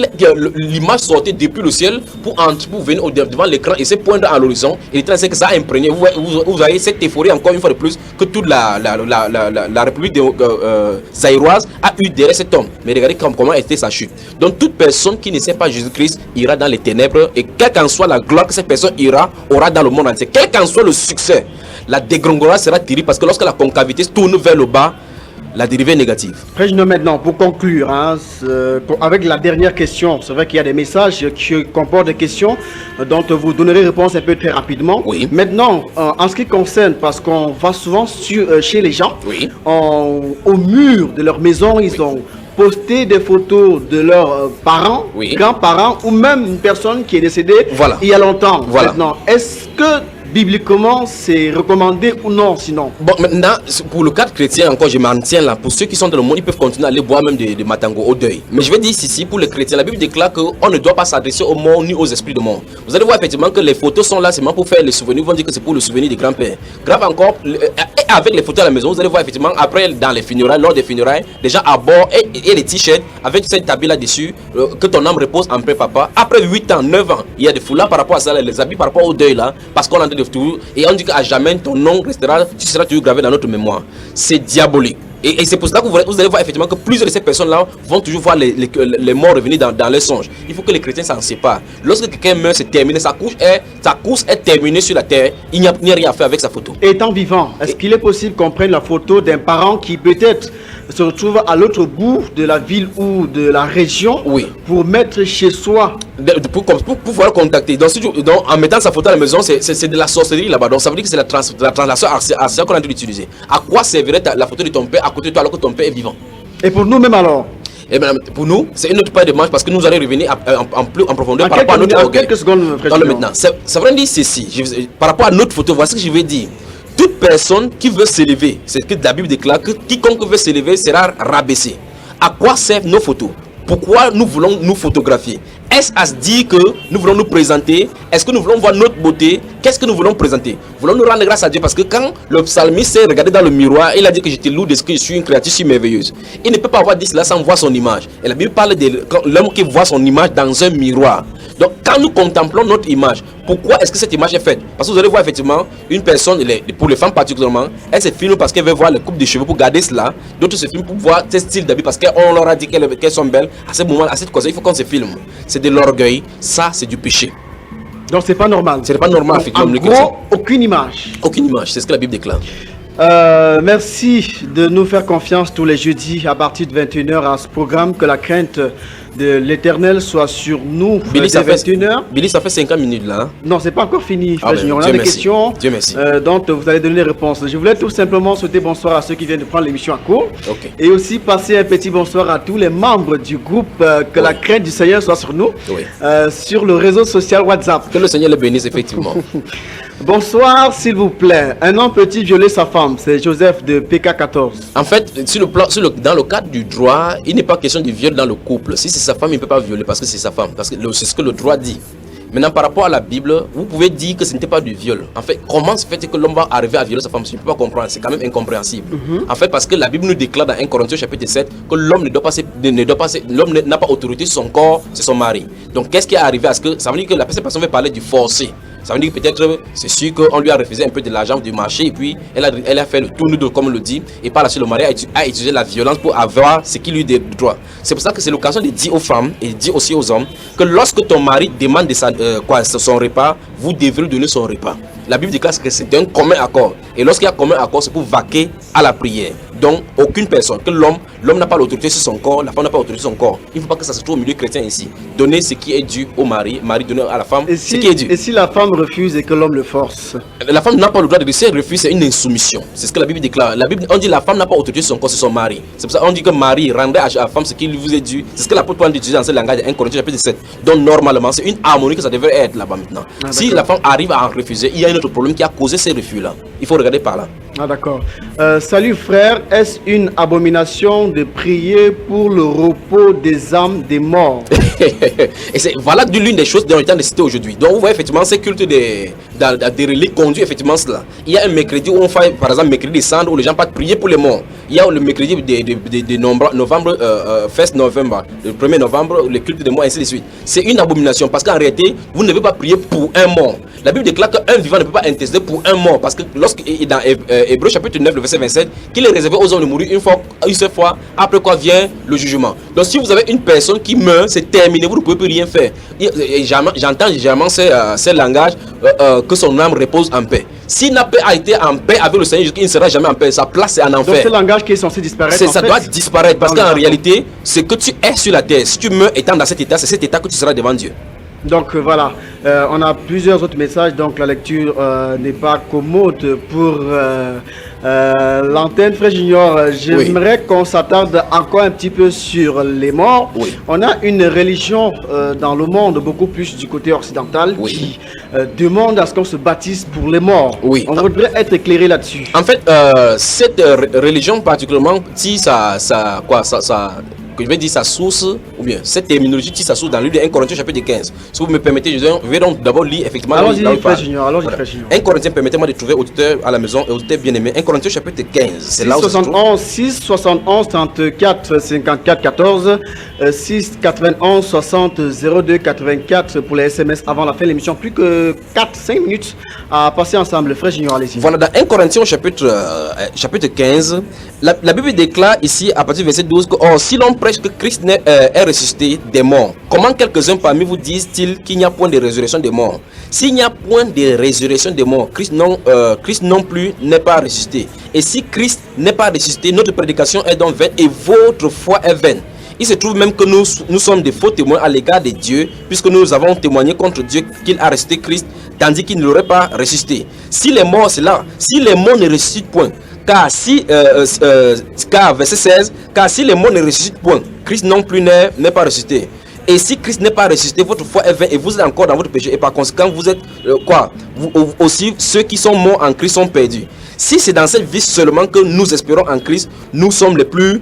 l'image sortait depuis le ciel pour vous venez devant l'écran et c'est poindre à l'horizon, et l'Éternel sait que ça a imprégné. Vous avez cette euphorie encore une fois de plus que toute la République zaïroise a eu derrière cet homme. Mais regardez comment était sa chute. Donc toute personne qui ne sait pas Jésus-Christ ira dans les ténèbres, et quelle qu'en soit la gloire que cette personne aura dans le monde entier, quel qu'en soit le succès, la dégringolade sera terrible, parce que lorsque la concavité se tourne vers le bas, la dérivée est négative. Président, maintenant, pour conclure, avec la dernière question, c'est vrai qu'il y a des messages qui comportent des questions dont vous donnerez réponse un peu très rapidement. Oui. Maintenant, en ce qui concerne, parce qu'on va souvent chez les gens, Oui. Au mur de leur maison, ils ont posté des photos de leurs parents, Oui. grands-parents, ou même une personne qui est décédée Voilà. il y a longtemps. Voilà. Maintenant, est-ce que bibliquement c'est recommandé ou non sinon? Bon, maintenant, pour le cadre chrétien, encore, je m'en tiens là. Pour ceux qui sont dans le monde, ils peuvent continuer à aller boire même de matango au deuil. Mais je vais dire ici, pour les chrétiens, la Bible déclare qu'on ne doit pas s'adresser aux morts ni aux esprits de mort. Vous allez voir effectivement que les photos sont là seulement pour faire les souvenirs. Ils vont dire que c'est pour le souvenir des grands-pères. Grave encore, avec les photos à la maison, vous allez voir effectivement, après, dans les funérailles, lors des funérailles, les gens à bord et les t-shirts avec cette habit là-dessus, que ton âme repose en paix, papa. Après 8 ans, 9 ans, il y a des foulards par rapport à ça, les habits par rapport au deuil là, parce qu'on en train de tout. Et on dit qu'à jamais ton nom restera, tu seras toujours gravé dans notre mémoire. C'est diabolique. Et c'est pour cela que vous allez voir effectivement que plusieurs de ces personnes-là vont toujours voir les morts revenir dans leurs songes. Il faut que les chrétiens s'en séparent. Lorsque quelqu'un meurt, c'est terminé. Sa course est terminée sur la terre. Il n'y a rien à faire avec sa photo. Étant vivant, est-ce qu'il est possible qu'on prenne la photo d'un parent qui peut-être se retrouve à l'autre bout de la ville ou de la région, Oui. pour mettre chez soi? Pour pouvoir contacter. Donc, en mettant sa photo à la maison, c'est de la sorcellerie là-bas. Donc ça veut dire que c'est la translation artificielle qu'on a dû l'utiliser. À quoi servirait la photo de ton père à côté de toi alors que ton père est vivant? Et pour nous-mêmes alors? Et bien, pour nous, c'est une autre paire de manches, parce que nous allons revenir en profondeur En par rapport à notre orgueil. quelques secondes, frère Dans le Junior. maintenant. Ça veut dire ceci. Par rapport à notre photo, voici ce que je vais dire. Toute personne qui veut s'élever, c'est ce que la Bible déclare, que quiconque veut s'élever sera rabaissé. À quoi servent nos photos? Pourquoi nous voulons nous photographier? Est-ce à se dire que nous voulons nous présenter? Est-ce que nous voulons voir notre beauté? Qu'est-ce que nous voulons présenter? Voulons nous rendre grâce à Dieu? Parce que quand le psalmiste s'est regardé dans le miroir, il a dit que j'étais lourd d'esprit, je suis une créature si merveilleuse. Il ne peut pas avoir dit cela sans voir son image. Et la Bible parle de l'homme qui voit son image dans un miroir. Donc quand nous contemplons notre image, pourquoi est-ce que cette image est faite? Parce que vous allez voir effectivement une personne, pour les femmes particulièrement, elle se filme parce qu'elle veut voir les coupes de cheveux pour garder cela. D'autres se filment pour voir ce style d'habit parce qu'on leur a dit qu'elles sont belles. À ce moment, à cette cause, il faut qu'on se filme. C'est de l'orgueil, ça c'est du péché. Donc c'est pas normal. C'est pas normal, effectivement. En gros, aucune image. Aucune image, c'est ce que la Bible déclare. Merci de nous faire confiance tous les jeudis à partir de 21h à ce programme. Que la crainte de l'Éternel soit sur nous. Billy, ça fait 21h. Billy, ça fait 50 minutes là. Hein? Non, c'est pas encore fini. Ah ben, on a Dieu des merci. questions. Dieu merci. Donc vous allez donner les réponses. Je voulais tout simplement souhaiter bonsoir à ceux qui viennent de prendre l'émission à court. Ok. Et aussi passer un petit bonsoir à tous les membres du groupe. Que la crainte du Seigneur soit sur nous. Oui. Sur le réseau social WhatsApp. Que le Seigneur le bénisse effectivement. Bonsoir, s'il vous plaît. Un homme peut-il violer sa femme? C'est Joseph de PK14. En fait, dans le cadre du droit, il n'est pas question de viol dans le couple. Si c'est sa femme, il ne peut pas violer parce que c'est sa femme. Parce que c'est ce que le droit dit. Maintenant, par rapport à la Bible, vous pouvez dire que ce n'était pas du viol. En fait, comment se fait que l'homme va arriver à violer sa femme? Je ne peux pas comprendre. C'est quand même incompréhensible. En fait, parce que la Bible nous déclare dans 1 Corinthiens chapitre 7 que l'homme l'homme n'a pas autorité sur son corps, c'est son mari. Donc, qu'est-ce qui est arrivé à ce que ça veut dire que la personne veut parler du forcé? Ça veut dire que peut-être, c'est sûr qu'on lui a refusé un peu de l'argent du marché et puis elle a fait le tour comme on le dit. Et par la suite, le mari a utilisé la violence pour avoir ce qui lui est droit. C'est pour ça que c'est l'occasion de dire aux femmes et de dire aussi aux hommes que lorsque ton mari demande son repas, vous devrez donner son repas. La Bible déclare que c'est un commun accord. Et lorsqu'il y a un commun accord, c'est pour vaquer à la prière. Donc, aucune personne, que l'homme n'a pas l'autorité sur son corps, la femme n'a pas l'autorité sur son corps. Il ne faut pas que ça se trouve au milieu chrétien ici. Donner ce qui est dû au mari, donner à la femme ce qui est dû. Et si la femme refuse et que l'homme le force? La femme n'a pas le droit de dire, si elle refuse, c'est une insoumission. C'est ce que la Bible déclare. La Bible, on dit la femme n'a pas l'autorité sur son corps, c'est son mari. C'est pour ça qu'on dit que mari rendrait à la femme ce qui vous est dû. C'est ce que l'apôtre Paul dit dans ce langage de 1 Corinthiens chapitre 7. Donc, normalement, c'est une harmonie que ça devrait être là-bas maintenant. Si la femme arrive à en refuser, il y a un autre problème qui a causé ces refus-là. Il faut regarder par là. Ah d'accord. Salut frère, est-ce une abomination de prier pour le repos des âmes des morts? Et c'est voilà l'une des choses dont on est en train de citer aujourd'hui. Donc vous voyez effectivement ces cultes des reliques conduit effectivement cela. Il y a un mercredi où on fait par exemple mercredi des cendres où les gens partent prier pour les morts. Il y a le mercredi de novembre, First November, le 1er novembre, le culte des morts, ainsi de suite. C'est une abomination parce qu'en réalité, vous ne devez pas prier pour un mort. La Bible déclare qu'un vivant ne peut pas intercéder pour un mort parce que lorsque dans Hébreux chapitre 9, le verset 27, qu'il est réservé aux hommes de mourir une seule fois, après quoi vient le jugement. Donc si vous avez une personne qui meurt, c'est terminé, vous ne pouvez plus rien faire. J'entends généralement ces langages que son âme repose en paix. S'il n'a pas été en paix avec le Seigneur Jésus, il ne sera jamais en paix. Sa place c'est en enfer. Donc ce langage qui est censé disparaître. Ça doit disparaître parce qu'en réalité, ce que tu es sur la terre, si tu meurs étant dans cet état, c'est cet état que tu seras devant Dieu. Donc voilà, on a plusieurs autres messages, donc la lecture n'est pas commode pour l'antenne. Frère Junior, j'aimerais qu'on s'attarde encore un petit peu sur les morts. Oui. On a une religion dans le monde, beaucoup plus du côté occidental, qui demande à ce qu'on se baptise pour les morts. Oui. On voudrait être éclairé là-dessus. En fait, cette religion particulièrement, si que je vais dire sa source, ou bien cette terminologie qui sa source dans le livre de 1 Corinthiens chapitre 15. Si vous me permettez, je vais donc d'abord lire effectivement. Allons-y, Frère Junior, allons-y, Frère Junior. 1 Corinthiens, permettez-moi de trouver auditeur à la maison et auditeur bien-aimé. 1 Corinthiens chapitre 15. C'est là où 6 71 34 54 14 6 91 60 02 84 pour les SMS avant la fin de l'émission. Plus que 4-5 minutes à passer ensemble. Frère Junior, allez-y. Voilà, dans 1 Corinthiens chapitre 15, la Bible déclare ici à partir du verset 12 que si l'on prêche que Christ est ressuscité des morts, comment quelques-uns parmi vous disent-ils qu'il n'y a point de résurrection des morts? S'il n'y a point de résurrection des morts, Christ non plus n'est pas ressuscité. Et si Christ n'est pas ressuscité, notre prédication est donc vaine et votre foi est vaine. Il se trouve même que nous sommes des faux témoins à l'égard de Dieu, puisque nous avons témoigné contre Dieu qu'il a ressuscité Christ, tandis qu'il ne l'aurait pas ressuscité. Si les morts, c'est là, si les morts ne ressuscitent point, car verset 16, car si les morts ne ressuscitent point, Christ non plus n'est pas ressuscité. Et si Christ n'est pas ressuscité, votre foi est vaine et vous êtes encore dans votre péché. Et par conséquent, vous êtes vous aussi, ceux qui sont morts en Christ sont perdus. Si c'est dans cette vie seulement que nous espérons en Christ, nous sommes les plus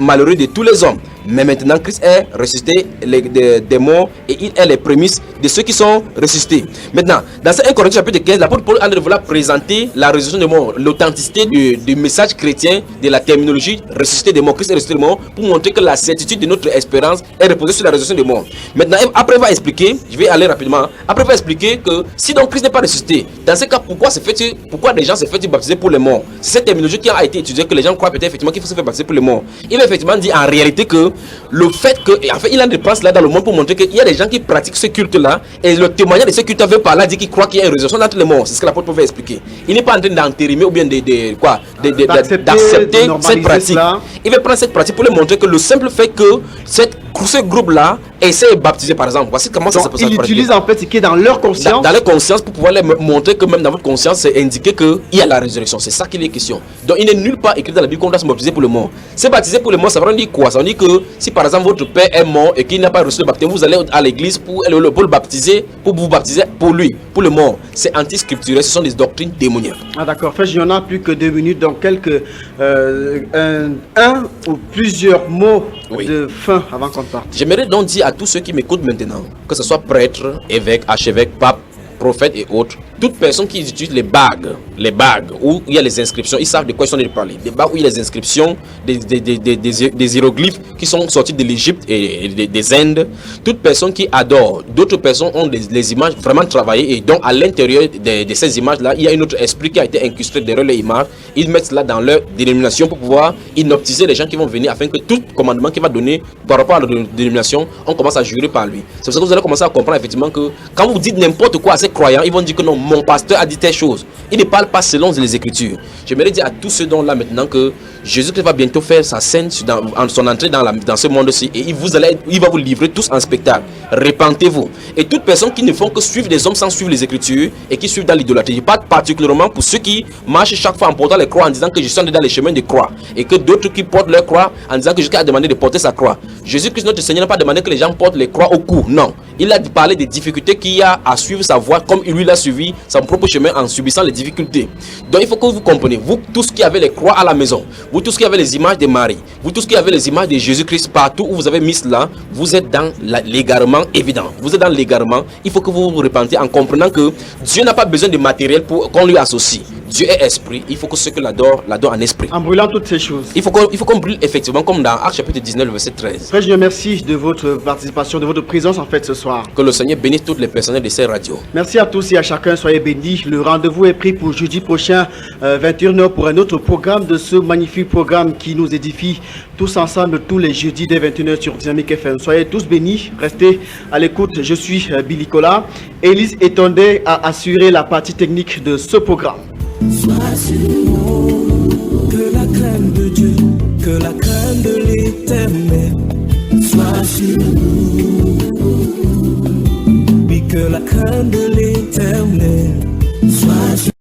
malheureux de tous les hommes. Mais maintenant, Christ est ressuscité des morts et il est les prémices de ceux qui sont ressuscités. Maintenant, dans ce 1 Corinthiens chapitre 15, l'apôtre Paul a de vouloir présenter la résurrection des morts, l'authenticité du message chrétien, de la terminologie ressuscité des morts, Christ est ressuscité des morts, pour montrer que la certitude de notre espérance est reposée sur la résurrection des morts. Maintenant, après il va expliquer, je vais aller rapidement, après il va expliquer que si donc Christ n'est pas ressuscité, dans ce cas, pourquoi les gens se font baptiser pour les morts? C'est cette terminologie qui a été étudiée que les gens croient peut-être effectivement qu'il faut se faire baptiser pour les morts. Il va effectivement dire en réalité que le fait que, en fait, il a des places là dans le monde pour montrer qu'il y a des gens qui pratiquent ce culte-là et le témoignage de ce culte veut par là dire qu'il croit qu'il y a une résurrection d'entre les morts. C'est ce que l'apôtre Paul va expliquer. Il n'est pas en train d'entérimer ou bien d'accepter cette pratique. Il va prendre cette pratique pour lui montrer que le simple fait que ce groupe-là essaie de baptiser par exemple. Voici comment ça se passe. Il utilise en fait ce qui est dans leur conscience. Dans leur conscience pour pouvoir leur montrer que même dans votre conscience, c'est indiqué qu'il y a la résurrection. C'est ça qu'il est question. Donc il n'est nulle part écrit dans la Bible qu'on doit se baptiser pour le mort. Se baptiser pour le mort, ça veut dire quoi? Ça veut dire que si par exemple votre père est mort et qu'il n'a pas reçu le baptême, vous allez à l'église pour le baptiser, pour vous baptiser pour lui, pour le mort. C'est anti-scripturel, ce sont des doctrines démoniaques. Ah d'accord, frère, il y en a plus que 2 minutes, donc un ou plusieurs mots de fin avant qu'on parte. J'aimerais donc dire à tous ceux qui m'écoutent maintenant, que ce soit prêtre, évêque, archevêque, pape, prophète et autres, toute personne qui utilise les bagues où il y a les inscriptions, ils savent de quoi ils sont en train de parler. Des bagues où il y a les inscriptions, des hiéroglyphes qui sont sortis de l'Égypte et des Indes. Toute personne qui adore, d'autres personnes ont les images vraiment travaillées et donc à l'intérieur de ces images-là, il y a un autre esprit qui a été incrusté derrière les images. Ils mettent cela dans leur dénomination pour pouvoir hypnotiser les gens qui vont venir afin que tout commandement qu'il va donner par rapport à la dénomination, on commence à jurer par lui. C'est pour ça que vous allez commencer à comprendre effectivement que quand vous dites n'importe quoi à ces croyants, ils vont dire que non, mon pasteur a dit telle chose. Il ne parle pas selon les Écritures. J'aimerais dire à tous ceux dont là maintenant que Jésus-Christ va bientôt faire sa scène en son entrée dans ce monde-ci et il va vous livrer tous en spectacle. Repentez-vous. Et toute personne qui ne font que suivre les hommes sans suivre les Écritures et qui suivent dans l'idolâtrie, je parle particulièrement pour ceux qui marchent chaque fois en portant les croix en disant que je suis dans les chemins de croix et que d'autres qui portent leur croix en disant que Jésus a demandé de porter sa croix. Jésus-Christ, notre Seigneur, n'a pas demandé que les gens portent les croix au cou. Non. Il a parlé des difficultés qu'il y a à suivre sa voie comme lui l'a suivi son propre chemin en subissant les difficultés. Donc il faut que vous compreniez, vous tous qui avez les croix à la maison, vous tous qui avez les images de Marie, vous tous qui avez les images de Jésus-Christ partout où vous avez mis cela, vous êtes dans l'égarement évident. Vous êtes dans l'égarement. Il faut que vous vous repentiez en comprenant que Dieu n'a pas besoin de matériel pour qu'on lui associe. Dieu est esprit, il faut que ceux qui l'adorent en esprit. En brûlant toutes ces choses. Il faut qu'on brûle effectivement comme dans Actes chapitre 19, verset 13. Frère, je vous remercie de votre participation, de votre présence en fait ce soir. Que le Seigneur bénisse toutes les personnes de ces radios. Merci à tous et à chacun, soyez bénis. Le rendez-vous est pris pour jeudi prochain, 21h, pour un autre programme de ce magnifique programme qui nous édifie tous ensemble tous les jeudis dès 21h sur Dynamique FM. Soyez tous bénis, restez à l'écoute. Je suis Billy Kola. Élise Etondé a assuré la partie technique de ce programme. Sois sûr que la crainte de Dieu, que la crainte de l'Éternel soit sur nous. Oui, que la crainte de l'Éternel soit sur nous.